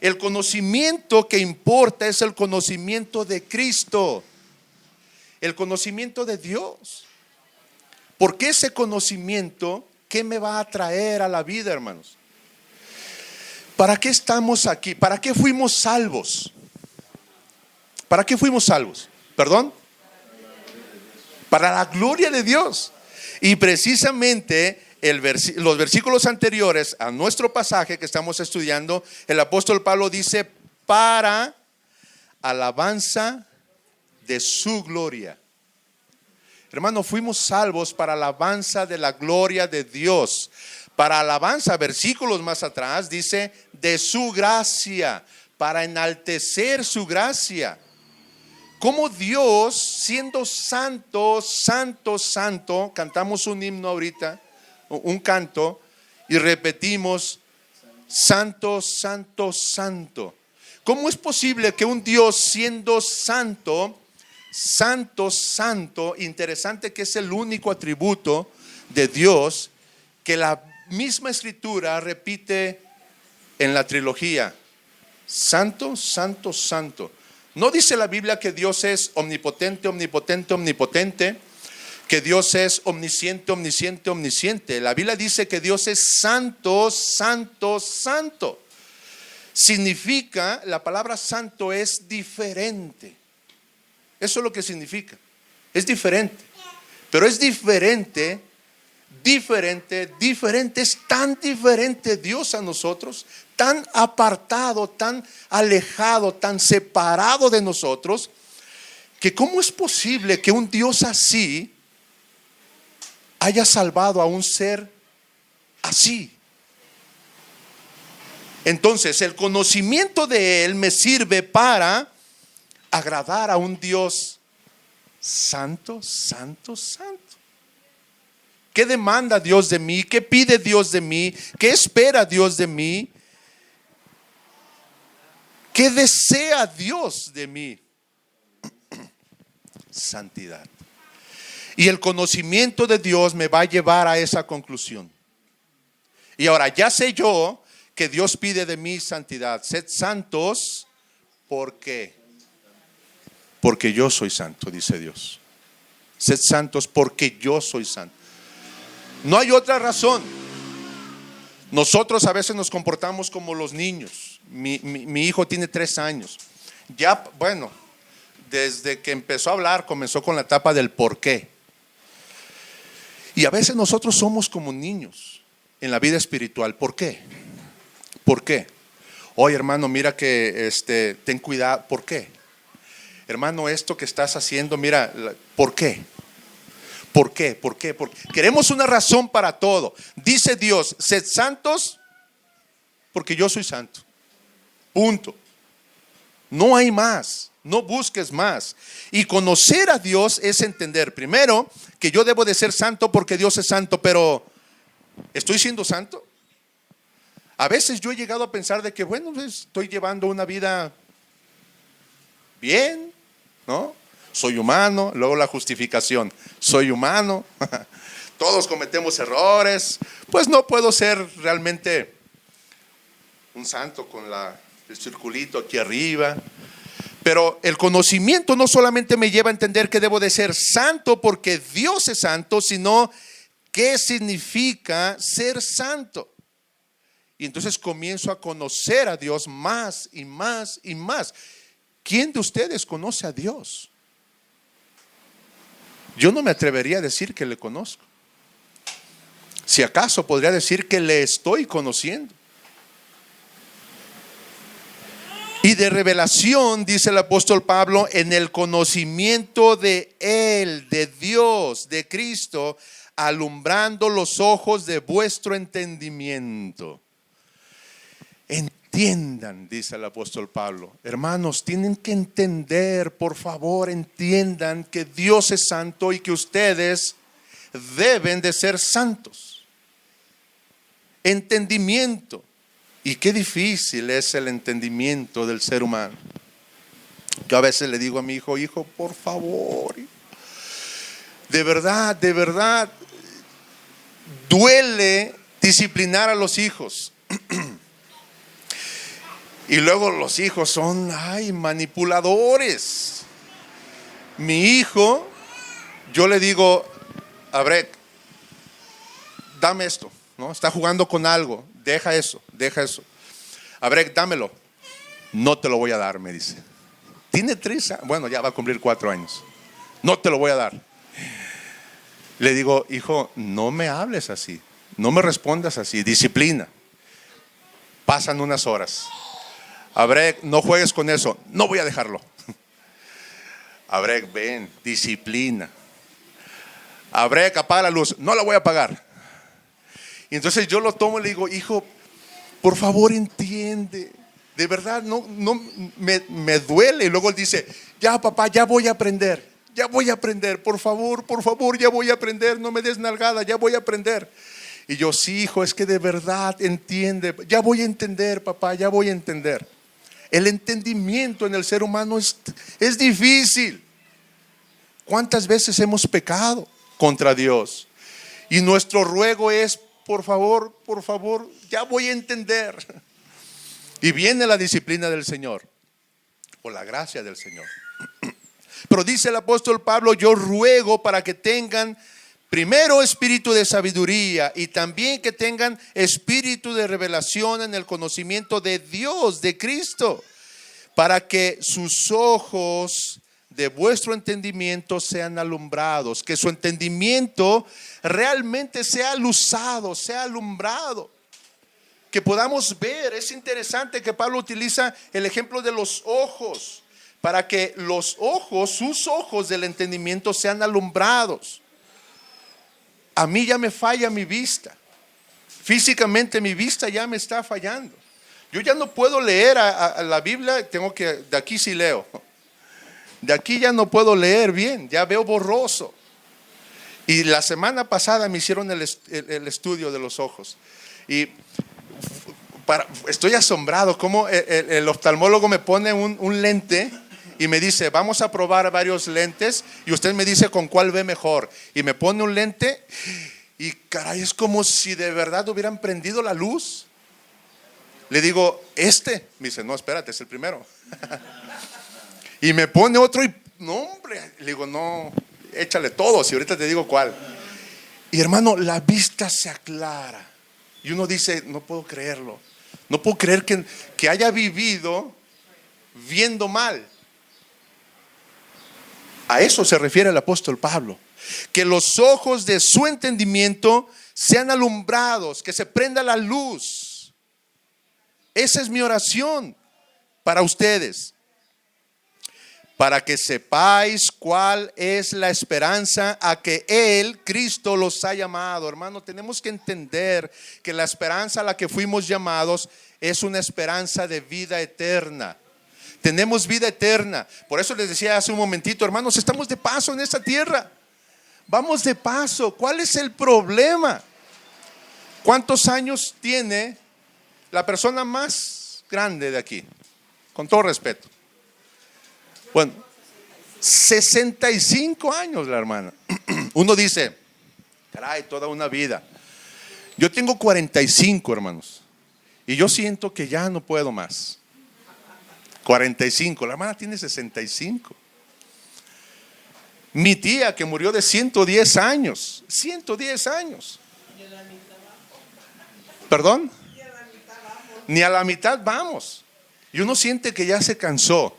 El conocimiento que importa es el conocimiento de Cristo, el conocimiento de Dios. Porque ese conocimiento, ¿qué me va a traer a la vida, hermanos? ¿Para qué estamos aquí? ¿Para qué fuimos salvos? ¿Para qué fuimos salvos? ¿Perdón? Para la gloria de Dios. Y precisamente los versículos anteriores a nuestro pasaje que estamos estudiando, el apóstol Pablo dice, para alabanza de su gloria. Hermano, fuimos salvos para alabanza de la gloria de Dios. Para alabanza, versículos más atrás, dice, de su gracia, para enaltecer su gracia. Como Dios, siendo santo, santo, santo, cantamos un himno ahorita, un canto, y repetimos, santo, santo, santo. ¿Cómo es posible que un Dios siendo santo, santo, santo, interesante que es el único atributo de Dios que la misma escritura repite en la trilogía, santo, santo, santo? No dice la Biblia que Dios es omnipotente, omnipotente, omnipotente, que Dios es omnisciente, omnisciente, omnisciente. La Biblia dice que Dios es santo, santo, santo. Significa, la palabra santo es diferente. Eso es lo que significa. Es diferente. Pero es diferente, diferente, diferente. Es tan diferente Dios a nosotros, tan apartado, tan alejado, tan separado de nosotros, que cómo es posible que un Dios así haya salvado a un ser así. Entonces el conocimiento de Él me sirve para agradar a un Dios santo, santo, santo. ¿Qué demanda Dios de mí? ¿Qué pide Dios de mí? ¿Qué espera Dios de mí? ¿Qué desea Dios de mí? Santidad. Y el conocimiento de Dios me va a llevar a esa conclusión. Y ahora ya sé yo que Dios pide de mí santidad. Sed santos, ¿por qué? Porque yo soy santo, dice Dios. Sed santos porque yo soy santo. No hay otra razón. Nosotros a veces nos comportamos como los niños. Mi hijo tiene 3 años. Ya, bueno, desde que empezó a hablar, comenzó con la etapa del por qué. Y a veces nosotros somos como niños en la vida espiritual. ¿Por qué? ¿Por qué? Oye, hermano, mira que ten cuidado. ¿Por qué? Hermano, esto que estás haciendo, mira, ¿por qué? ¿Por qué? ¿Por qué? ¿Por qué? Queremos una razón para todo. Dice Dios, sed santos porque yo soy santo. Punto. No hay más. No busques más. Y conocer a Dios es entender, primero, que yo debo de ser santo porque Dios es santo, pero ¿estoy siendo santo? A veces yo he llegado a pensar de que, bueno, estoy llevando una vida bien, ¿no? Soy humano, luego la justificación, soy humano, todos cometemos errores, pues no puedo ser realmente un santo con el circulito aquí arriba. Pero el conocimiento no solamente me lleva a entender que debo de ser santo porque Dios es santo, sino qué significa ser santo. Y entonces comienzo a conocer a Dios más y más y más. ¿Quién de ustedes conoce a Dios? Yo no me atrevería a decir que le conozco. Si acaso podría decir que le estoy conociendo. Y de revelación, dice el apóstol Pablo, en el conocimiento de Él, de Dios, de Cristo, alumbrando los ojos de vuestro entendimiento. Entiendan, dice el apóstol Pablo. Hermanos, tienen que entender, por favor, entiendan que Dios es santo y que ustedes deben de ser santos. Entendimiento. Y qué difícil es el entendimiento del ser humano. Yo a veces le digo a mi hijo, hijo, por favor, de verdad, duele disciplinar a los hijos. Y luego los hijos son, manipuladores. Mi hijo, yo le digo, a ver, dame esto, ¿no? Está jugando con algo, deja eso. A ver, dámelo. No te lo voy a dar, me dice. Tiene 3 años, bueno, ya va a cumplir 4 años. No te lo voy a dar. Le digo, hijo, no me hables así, no me respondas así, disciplina. Pasan unas horas. Abrek, no juegues con eso. No voy a dejarlo. Abrek, ven, disciplina. Habré que apagar la luz. No la voy a apagar. Y entonces yo lo tomo y le digo, hijo, por favor entiende. De verdad, me duele. Y luego él dice, ya papá, ya voy a aprender. Ya voy a aprender, por favor, ya voy a aprender. No me des nalgada, ya voy a aprender. Y yo, sí, hijo, es que de verdad entiende. Ya voy a entender, papá, ya voy a entender. El entendimiento en el ser humano es difícil. ¿Cuántas veces hemos pecado contra Dios? Y nuestro ruego es, por favor, ya voy a entender. Y viene la disciplina del Señor, o la gracia del Señor. Pero dice el apóstol Pablo, yo ruego para que tengan primero espíritu de sabiduría y también que tengan espíritu de revelación en el conocimiento de Dios, de Cristo, para que sus ojos de vuestro entendimiento sean alumbrados, que su entendimiento realmente sea luzado, sea alumbrado, que podamos ver. Es interesante que Pablo utiliza el ejemplo de los ojos, para que los ojos, sus ojos del entendimiento sean alumbrados. A mí ya me falla mi vista. Físicamente mi vista ya me está fallando. Yo ya no puedo leer a la Biblia, de aquí sí leo. De aquí ya no puedo leer bien, ya veo borroso. Y la semana pasada me hicieron el estudio de los ojos. Y estoy asombrado cómo el oftalmólogo me pone un lente y me dice, vamos a probar varios lentes y usted me dice con cuál ve mejor. Y me pone un lente y caray, es como si de verdad hubieran prendido la luz. Le digo, me dice, no, espérate, es el primero. Y me pone otro y, no hombre, le digo, no, échale todos y ahorita te digo cuál. Y hermano, la vista se aclara. Y uno dice, no puedo creerlo. No puedo creer que haya vivido viendo mal. A eso se refiere el apóstol Pablo. Que los ojos de su entendimiento sean alumbrados, que se prenda la luz. Esa es mi oración para ustedes. Para que sepáis cuál es la esperanza a que Él, Cristo, los ha llamado. Hermano, tenemos que entender que la esperanza a la que fuimos llamados es una esperanza de vida eterna. Tenemos vida eterna. Por eso les decía hace un momentito, hermanos, estamos de paso en esta tierra. Vamos de paso. ¿Cuál es el problema? ¿Cuántos años tiene la persona más grande de aquí? Con todo respeto. Bueno, 65 años la hermana. Uno dice, caray, toda una vida. Yo tengo 45, hermanos. Y yo siento que ya no puedo más. 45, la hermana tiene 65. Mi tía que murió de 110 años. 110 años. ¿Perdón? Ni a la mitad vamos. Y uno siente que ya se cansó.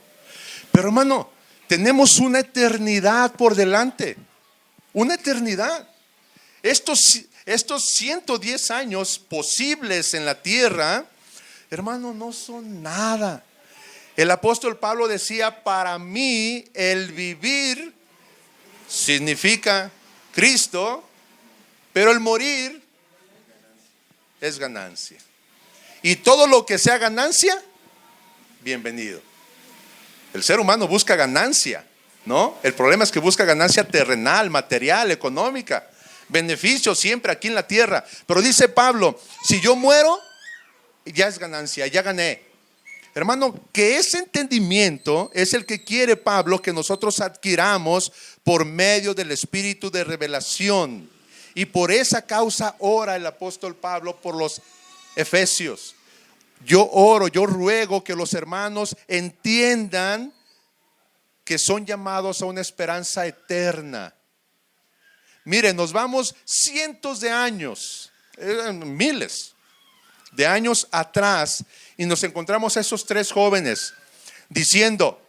Pero hermano, tenemos una eternidad por delante. Una eternidad. Estos 110 años posibles en la tierra, hermano, no son nada. El apóstol Pablo decía, para mí el vivir significa Cristo, pero el morir es ganancia. Y todo lo que sea ganancia, bienvenido. El ser humano busca ganancia, ¿no? El problema es que busca ganancia terrenal, material, económica, beneficio siempre aquí en la tierra. Pero dice Pablo, si yo muero, ya es ganancia, ya gané. Hermano, que ese entendimiento es el que quiere Pablo que nosotros adquiramos por medio del espíritu de revelación. Y por esa causa ora el apóstol Pablo por los efesios. Yo oro, yo ruego que los hermanos entiendan que son llamados a una esperanza eterna. Miren, nos vamos cientos de años, miles de años atrás, y nos encontramos a esos tres jóvenes diciendo,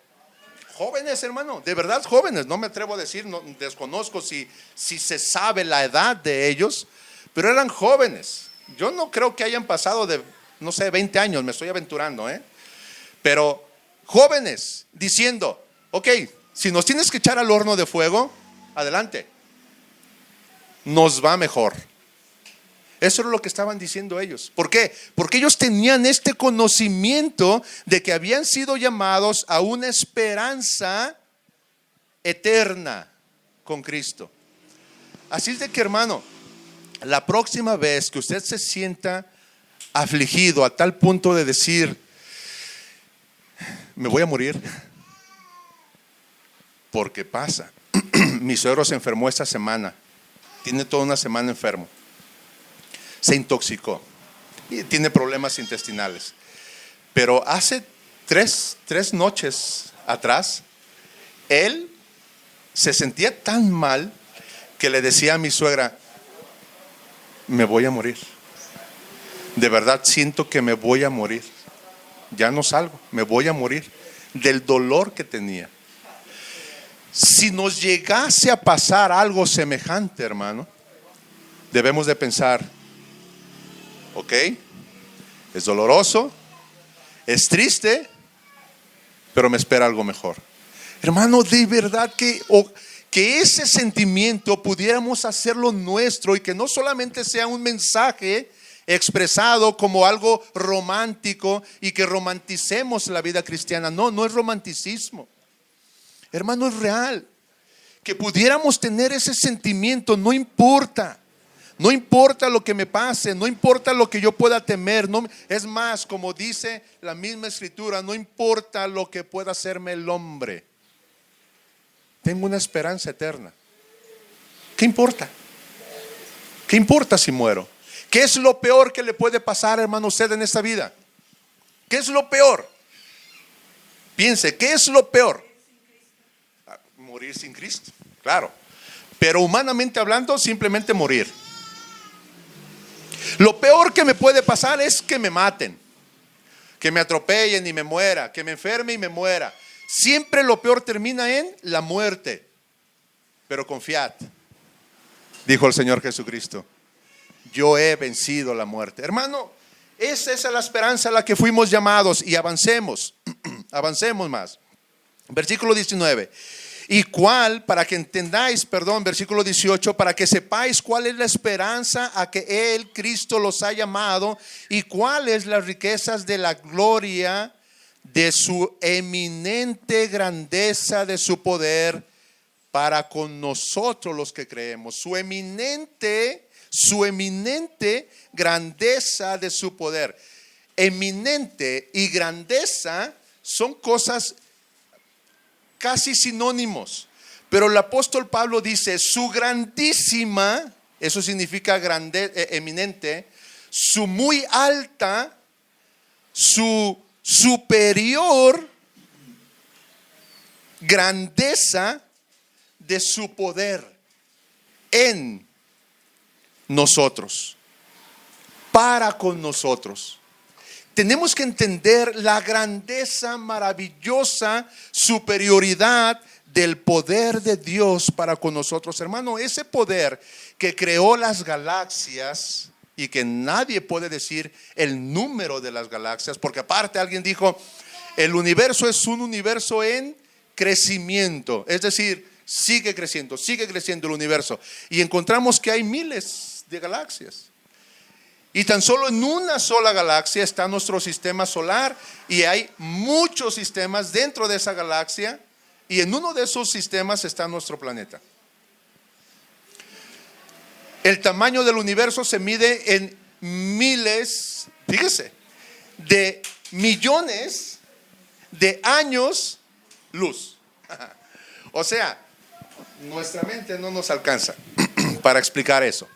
jóvenes hermano, de verdad jóvenes, no me atrevo a decir, no, desconozco si se sabe la edad de ellos, pero eran jóvenes. Yo no creo que hayan pasado de, no sé, 20 años, me estoy aventurando, pero jóvenes diciendo, ok, si nos tienes que echar al horno de fuego, adelante. nos va mejor. Eso es lo que estaban diciendo ellos. ¿Por qué? Porque ellos tenían este conocimiento de que habían sido llamados a una esperanza eterna con Cristo. Así es de que, hermano, la próxima vez que usted se sienta afligido a tal punto de decir, me voy a morir, porque pasa. Mi suegro se enfermó esta semana, tiene toda una semana enfermo, se intoxicó y tiene problemas intestinales. Pero hace tres noches atrás, él se sentía tan mal que le decía a mi suegra, me voy a morir. De verdad siento que me voy a morir. Ya no salgo, me voy a morir del dolor que tenía. Si nos llegase a pasar algo semejante, hermano, debemos de pensar, ok, es doloroso, es triste, pero me espera algo mejor. Hermano, de verdad que ese sentimiento pudiéramos hacerlo nuestro y que no solamente sea un mensaje expresado como algo romántico y que romanticemos la vida cristiana. No, no es romanticismo. Hermano, es real. Que pudiéramos tener ese sentimiento, no importa. No importa lo que me pase, no importa lo que yo pueda temer. No, es más, como dice la misma escritura, no importa lo que pueda hacerme el hombre. Tengo una esperanza eterna. ¿Qué importa? ¿Qué importa si muero? ¿Qué es lo peor que le puede pasar, hermano, a usted en esta vida? ¿Qué es lo peor? Piense, ¿qué es lo peor? Morir sin Cristo, claro. Pero humanamente hablando, simplemente morir. Lo peor que me puede pasar es que me maten, que me atropellen y me muera, que me enferme y me muera. Siempre lo peor termina en la muerte. Pero confiad, dijo el Señor Jesucristo, yo he vencido la muerte. Hermano, esa es la esperanza a la que fuimos llamados. Y avancemos, avancemos más. Versículo 19. Y cuál, para que entendáis, versículo 18, para que sepáis cuál es la esperanza a que Él, Cristo, los ha llamado, y cuáles las riquezas de la gloria de su eminente grandeza de su poder para con nosotros los que creemos. Su eminente grandeza de su poder. Eminente y grandeza son cosas casi sinónimos, pero el apóstol Pablo dice su grandísima, eso significa eminente, su muy alta, su superior grandeza de su poder en nosotros, para con nosotros. Tenemos que entender la grandeza maravillosa, superioridad del poder de Dios para con nosotros. Hermano, ese poder que creó las galaxias y que nadie puede decir el número de las galaxias, porque aparte alguien dijo, el universo es un universo en crecimiento, es decir, sigue creciendo el universo. Y encontramos que hay miles de galaxias. Y tan solo en una sola galaxia está nuestro sistema solar, y hay muchos sistemas dentro de esa galaxia, y en uno de esos sistemas está nuestro planeta. El tamaño del universo se mide en miles, fíjese, de millones de años luz. O sea, nuestra mente no nos alcanza para explicar eso.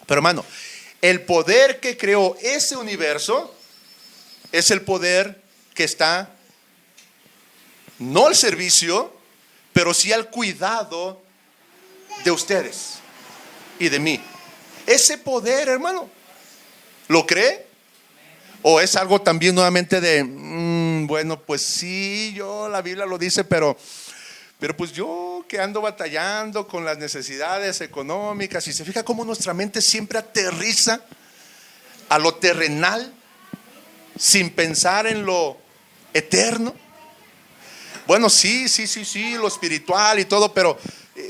Pero hermano, el poder que creó ese universo es el poder que está no al servicio, pero sí al cuidado de ustedes y de mí. Ese poder, hermano, ¿lo cree? ¿O es algo también nuevamente de bueno, pues sí, la Biblia lo dice, pero pues yo que ando batallando con las necesidades económicas? Y se fija cómo nuestra mente siempre aterriza a lo terrenal sin pensar en lo eterno. Bueno, sí, lo espiritual y todo, pero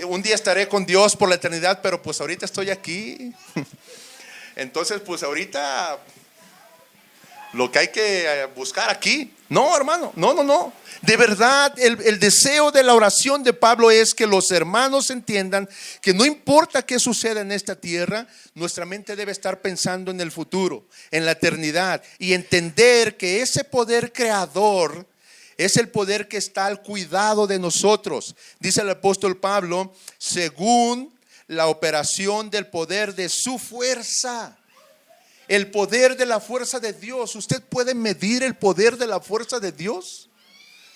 Un día estaré con Dios por la eternidad, pero pues ahorita estoy aquí. Entonces pues ahorita lo que hay que buscar aquí. No, hermano, no. De verdad, el deseo de la oración de Pablo es que los hermanos entiendan que no importa qué suceda en esta tierra, nuestra mente debe estar pensando en el futuro, en la eternidad, y entender que ese poder creador es el poder que está al cuidado de nosotros. Dice el apóstol Pablo, según la operación del poder de su fuerza. El poder de la fuerza de Dios. ¿Usted puede medir el poder de la fuerza de Dios?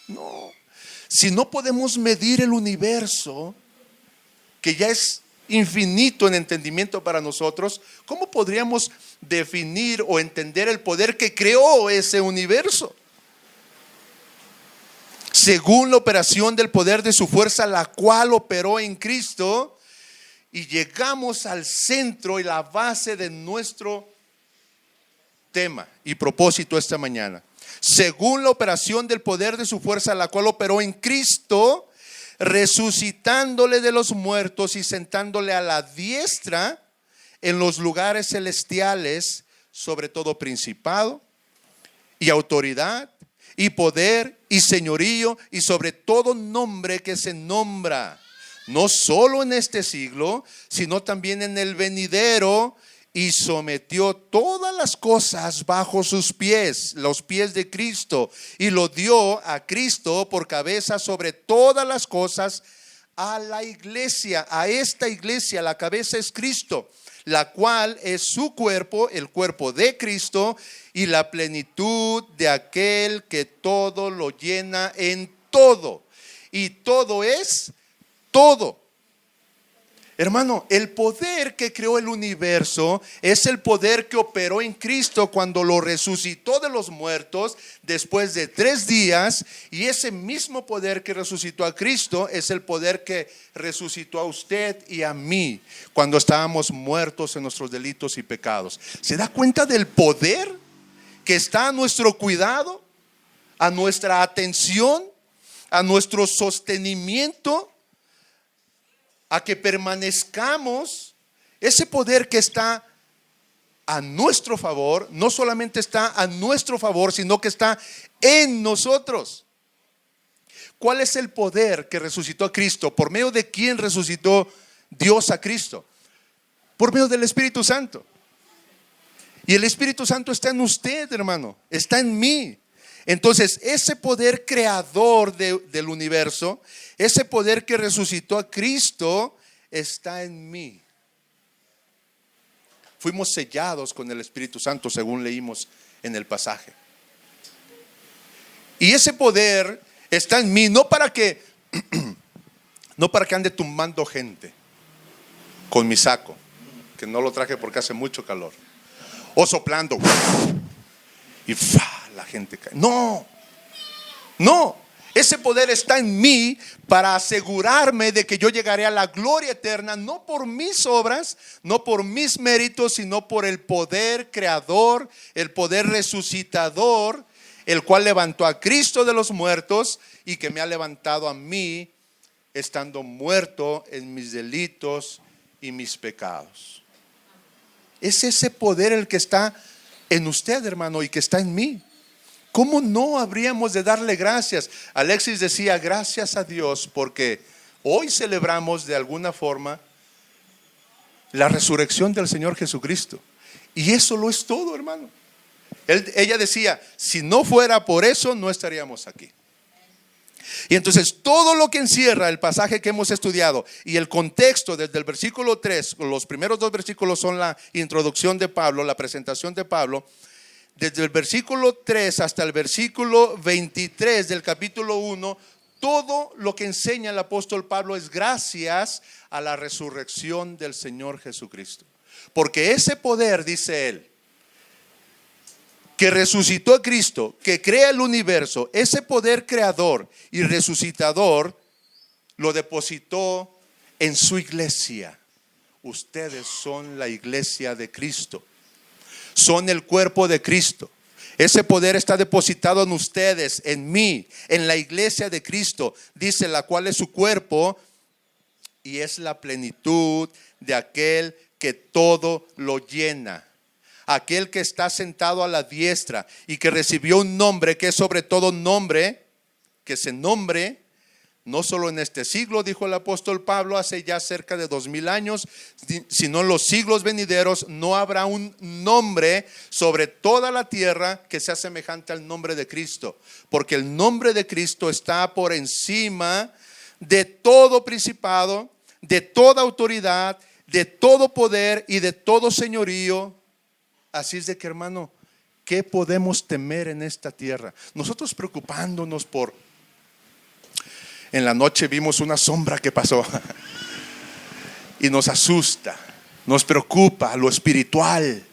No. Si no podemos medir el universo, que ya es infinito en entendimiento para nosotros, ¿cómo podríamos definir o entender el poder que creó ese universo? Según la operación del poder de su fuerza, la cual operó en Cristo, y llegamos al centro y la base de nuestro tema y propósito esta mañana. Según la operación del poder de su fuerza, la cual operó en Cristo, resucitándole de los muertos y sentándole a la diestra en los lugares celestiales, sobre todo principado y autoridad y poder y señorío y sobre todo nombre que se nombra, no solo en este siglo, sino también en el venidero. Y sometió todas las cosas bajo sus pies, los pies de Cristo, y lo dio a Cristo por cabeza sobre todas las cosas, a la iglesia, a esta iglesia. La cabeza es Cristo, la cual es su cuerpo, el cuerpo de Cristo, y la plenitud de aquel que todo lo llena en todo. Y todo es todo. Hermano, el poder que creó el universo es el poder que operó en Cristo cuando lo resucitó de los muertos después de 3 días. Y ese mismo poder que resucitó a Cristo es el poder que resucitó a usted y a mí cuando estábamos muertos en nuestros delitos y pecados. ¿Se da cuenta del poder que está a nuestro cuidado, a nuestra atención, a nuestro sostenimiento? A que permanezcamos. Ese poder que está a nuestro favor, no solamente está a nuestro favor, sino que está en nosotros. ¿Cuál es el poder que resucitó a Cristo? ¿Por medio de quién resucitó Dios a Cristo? Por medio del Espíritu Santo. Y el Espíritu Santo está en usted, hermano, está en mí. Entonces, ese poder creador del universo, ese poder que resucitó a Cristo, está en mí. Fuimos sellados con el Espíritu Santo, según leímos en el pasaje. Y ese poder está en mí, no para que ande tumbando gente con mi saco, que no lo traje porque hace mucho calor, o soplando y la gente cae. No, ese poder está en mí para asegurarme de que yo llegaré a la gloria eterna, no por mis obras, no por mis méritos, sino por el poder creador, el poder resucitador, el cual levantó a Cristo de los muertos y que me ha levantado a mí estando muerto en mis delitos y mis pecados. Es ese poder el que está en usted, hermano, y que está en mí. ¿Cómo no habríamos de darle gracias? Alexis decía, gracias a Dios, porque hoy celebramos de alguna forma la resurrección del Señor Jesucristo. Y eso lo es todo, hermano. Ella decía, si no fuera por eso, no estaríamos aquí. Y entonces todo lo que encierra el pasaje que hemos estudiado y el contexto desde el versículo 3, los primeros 2 versículos son la introducción de Pablo, la presentación de Pablo. Desde el versículo 3 hasta el versículo 23 del capítulo 1, todo lo que enseña el apóstol Pablo es gracias a la resurrección del Señor Jesucristo. Porque ese poder, dice él, que resucitó a Cristo, que crea el universo, ese poder creador y resucitador, lo depositó en su iglesia. Ustedes son la iglesia de Cristo. Son el cuerpo de Cristo. Ese poder está depositado en ustedes, en mí, en la iglesia de Cristo, dice, la cual es su cuerpo, y es la plenitud de aquel que todo lo llena. Aquel que está sentado a la diestra y que recibió un nombre que es sobre todo nombre, que se nombre, no solo en este siglo, dijo el apóstol Pablo hace ya cerca de 2000 años, sino en los siglos venideros no habrá un nombre sobre toda la tierra que sea semejante al nombre de Cristo, porque el nombre de Cristo está por encima de todo principado, de toda autoridad, de todo poder y de todo señorío. Así es de que, hermano, ¿qué podemos temer en esta tierra? Nosotros preocupándonos por... En la noche vimos una sombra que pasó y nos asusta, nos preocupa lo espiritual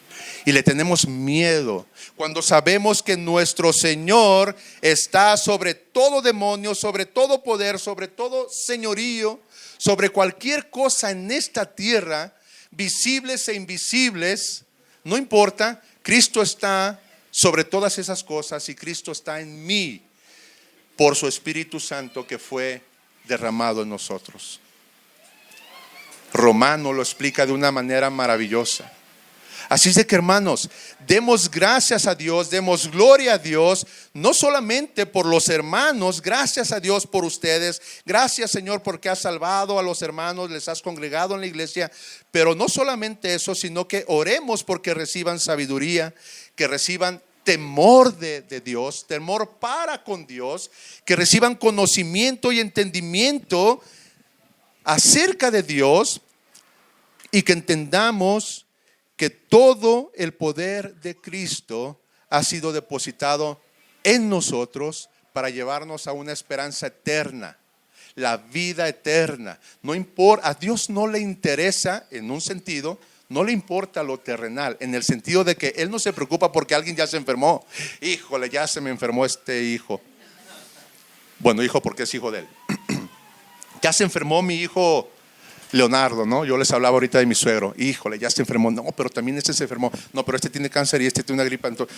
y le tenemos miedo. Cuando sabemos que nuestro Señor está sobre todo demonio, sobre todo poder, sobre todo señorío, sobre cualquier cosa en esta tierra, visibles e invisibles, no importa, Cristo está sobre todas esas cosas y Cristo está en mí por su Espíritu Santo que fue derramado en nosotros. Romano lo explica de una manera maravillosa. Así es de que, hermanos, demos gracias a Dios, demos gloria a Dios, no solamente por los hermanos, gracias a Dios por ustedes, gracias Señor porque has salvado a los hermanos, les has congregado en la iglesia, pero no solamente eso, sino que oremos porque reciban sabiduría, que reciban temor de Dios, temor para con Dios, que reciban conocimiento y entendimiento acerca de Dios y que entendamos que todo el poder de Cristo ha sido depositado en nosotros para llevarnos a una esperanza eterna, la vida eterna. No importa, a Dios no le interesa, en un sentido, no le importa lo terrenal, en el sentido de que Él no se preocupa porque alguien ya se enfermó. Híjole, ya se me enfermó este hijo. Bueno, hijo porque es hijo de él. Ya se enfermó mi hijo Leonardo, ¿no? Yo les hablaba ahorita de mi suegro. Híjole, ya se enfermó. No, pero también este se enfermó. No, pero este tiene cáncer y este tiene una gripa. Entonces,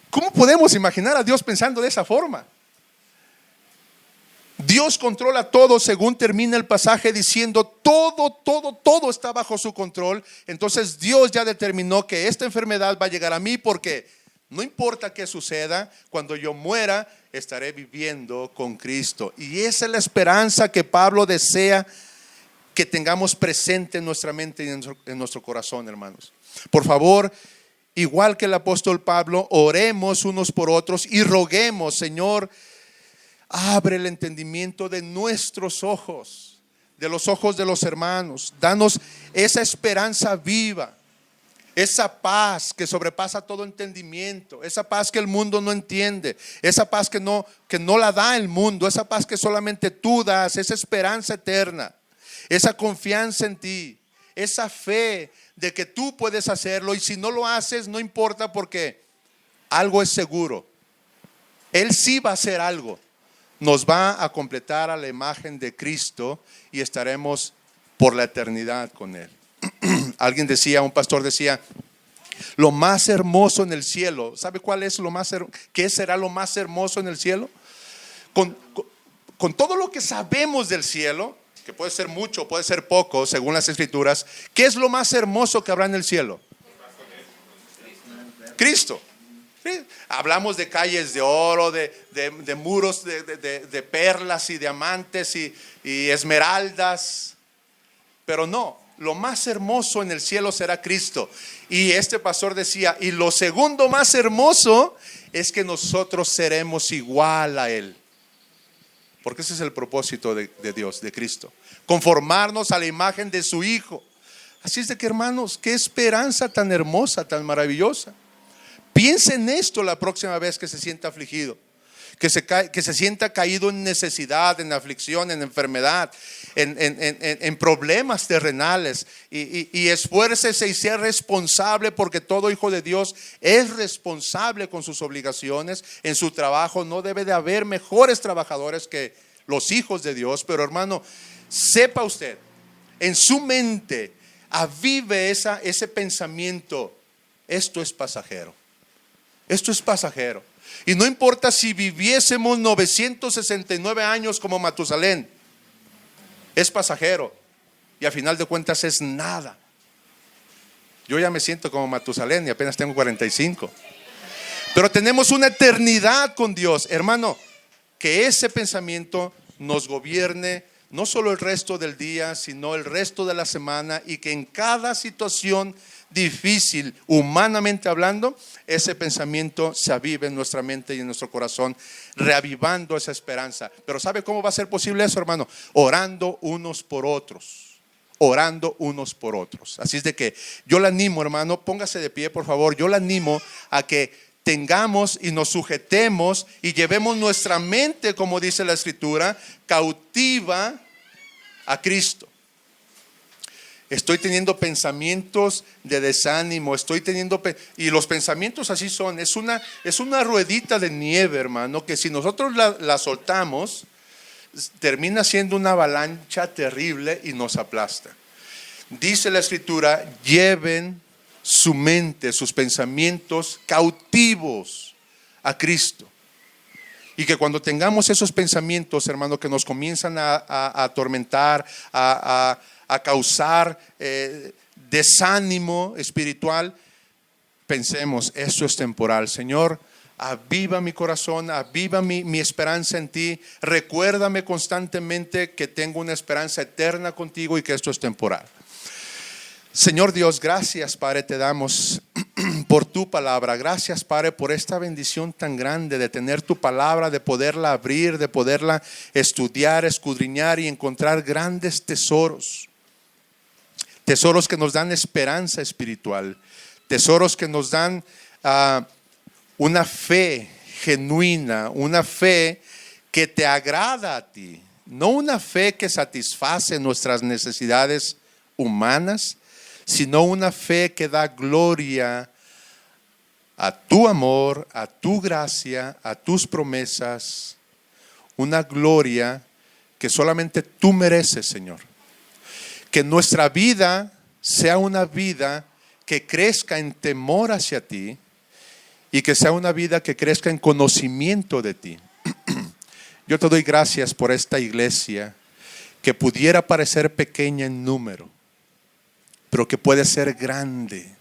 ¿cómo podemos imaginar a Dios pensando de esa forma? Dios controla todo, según termina el pasaje diciendo todo está bajo su control. Entonces Dios ya determinó que esta enfermedad va a llegar a mí porque no importa qué suceda, cuando yo muera estaré viviendo con Cristo. Y esa es la esperanza que Pablo desea que tengamos presente en nuestra mente y en nuestro corazón, hermanos. Por favor, igual que el apóstol Pablo, oremos unos por otros y roguemos, Señor, abre el entendimiento de nuestros ojos, de los ojos de los hermanos. Danos esa esperanza viva, esa paz que sobrepasa todo entendimiento, esa paz que el mundo no entiende, esa paz que no la da el mundo, esa paz que solamente tú das, esa esperanza eterna, esa confianza en ti, esa fe de que tú puedes hacerlo y si no lo haces no importa porque algo es seguro. Él sí va a hacer algo. Nos va a completar a la imagen de Cristo y estaremos por la eternidad con Él. Alguien decía, un pastor decía, lo más hermoso en el cielo, ¿sabe cuál es qué será lo más hermoso en el cielo? Con todo lo que sabemos del cielo, que puede ser mucho, puede ser poco, según las escrituras, ¿qué es lo más hermoso que habrá en el cielo? Cristo. ¿Sí? Hablamos de calles de oro, de muros de perlas y diamantes y esmeraldas, pero no, lo más hermoso en el cielo será Cristo. Y este pastor decía, y lo segundo más hermoso es que nosotros seremos igual a Él, porque ese es el propósito de Dios, de Cristo, conformarnos a la imagen de su Hijo. Así es de que, hermanos, qué esperanza tan hermosa, tan maravillosa. Piense en esto la próxima vez que se sienta afligido, que se sienta caído en necesidad, en aflicción, en enfermedad, en problemas terrenales y esfuércese y sea responsable, porque todo hijo de Dios es responsable con sus obligaciones. En su trabajo no debe de haber mejores trabajadores que los hijos de Dios, pero hermano, sepa usted, en su mente avive ese pensamiento: esto es pasajero. Esto es pasajero. Y no importa si viviésemos 969 años como Matusalén. es pasajero y a final de cuentas es nada. Yo ya me siento como Matusalén y apenas tengo 45. Pero tenemos una eternidad con Dios, hermano. Que ese pensamiento nos gobierne no solo el resto del día, sino el resto de la semana, y que en cada situación difícil, humanamente hablando, ese pensamiento se avive en nuestra mente y en nuestro corazón, reavivando esa esperanza. Pero ¿sabe cómo va a ser posible eso, hermano? Orando unos por otros. Orando unos por otros. Así es de que yo le animo, hermano, póngase de pie, por favor. Yo le animo a que tengamos y nos sujetemos y llevemos nuestra mente, como dice la Escritura, cautiva a Cristo. Estoy teniendo pensamientos de desánimo, y los pensamientos así son, es una ruedita de nieve, hermano, que si nosotros la soltamos, termina siendo una avalancha terrible y nos aplasta. Dice la Escritura, lleven su mente, sus pensamientos cautivos a Cristo. Y que cuando tengamos esos pensamientos, hermano, que nos comienzan a atormentar, a causar desánimo espiritual, pensemos, esto es temporal. Señor, aviva mi corazón, aviva mi esperanza en ti. Recuérdame constantemente que tengo una esperanza eterna contigo y que esto es temporal. Señor Dios, gracias, Padre, te damos por tu palabra. Gracias, Padre, por esta bendición tan grande de tener tu palabra, de poderla abrir, de poderla estudiar, escudriñar y encontrar grandes tesoros. Tesoros que nos dan esperanza espiritual. Tesoros que nos dan una fe genuina, una fe que te agrada a ti. No una fe que satisface nuestras necesidades humanas, sino una fe que da gloria a tu amor, a tu gracia, a tus promesas. Una gloria que solamente tú mereces, Señor. Que nuestra vida sea una vida que crezca en temor hacia ti y que sea una vida que crezca en conocimiento de ti. Yo te doy gracias por esta iglesia que pudiera parecer pequeña en número, pero que puede ser grande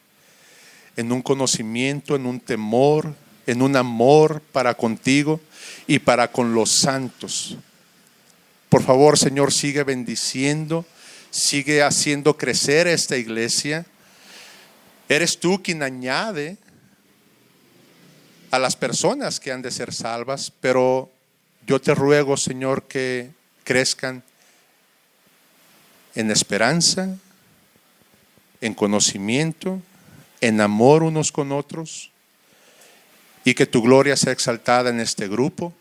en un conocimiento, en un temor, en un amor para contigo y para con los santos. Por favor, Señor, sigue bendiciendo, sigue haciendo crecer esta iglesia. Eres tú quien añade a las personas que han de ser salvas, pero yo te ruego, Señor, que crezcan en esperanza, en conocimiento, en amor unos con otros, y que tu gloria sea exaltada en este grupo,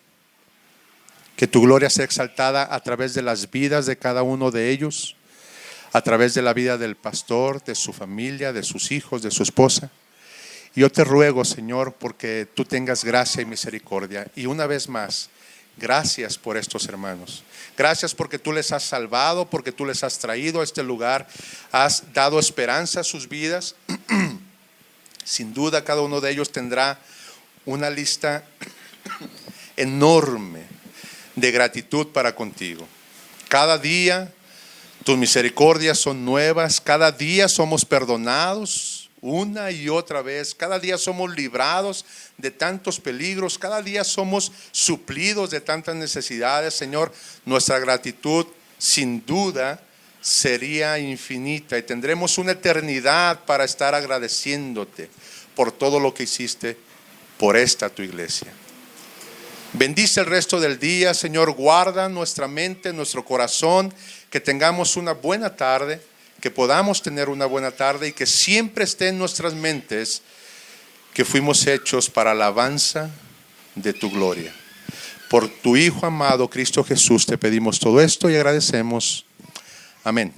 que tu gloria sea exaltada a través de las vidas de cada uno de ellos, a través de la vida del pastor, de su familia, de sus hijos, de su esposa. Y yo te ruego, Señor, porque tú tengas gracia y misericordia. Y una vez más, gracias por estos hermanos. Gracias porque tú les has salvado, porque tú les has traído a este lugar, has dado esperanza a sus vidas. Sin duda cada uno de ellos tendrá una lista enorme de gratitud para contigo. Cada día tus misericordias son nuevas, cada día somos perdonados una y otra vez, cada día somos librados de tantos peligros, cada día somos suplidos de tantas necesidades. Señor, nuestra gratitud sin duda sería infinita y tendremos una eternidad para estar agradeciéndote por todo lo que hiciste por esta tu iglesia. Bendice el resto del día, Señor, guarda nuestra mente, nuestro corazón, que tengamos una buena tarde, que podamos tener una buena tarde y que siempre esté en nuestras mentes que fuimos hechos para alabanza de tu gloria. Por tu Hijo amado, Cristo Jesús, te pedimos todo esto y agradecemos. Amén.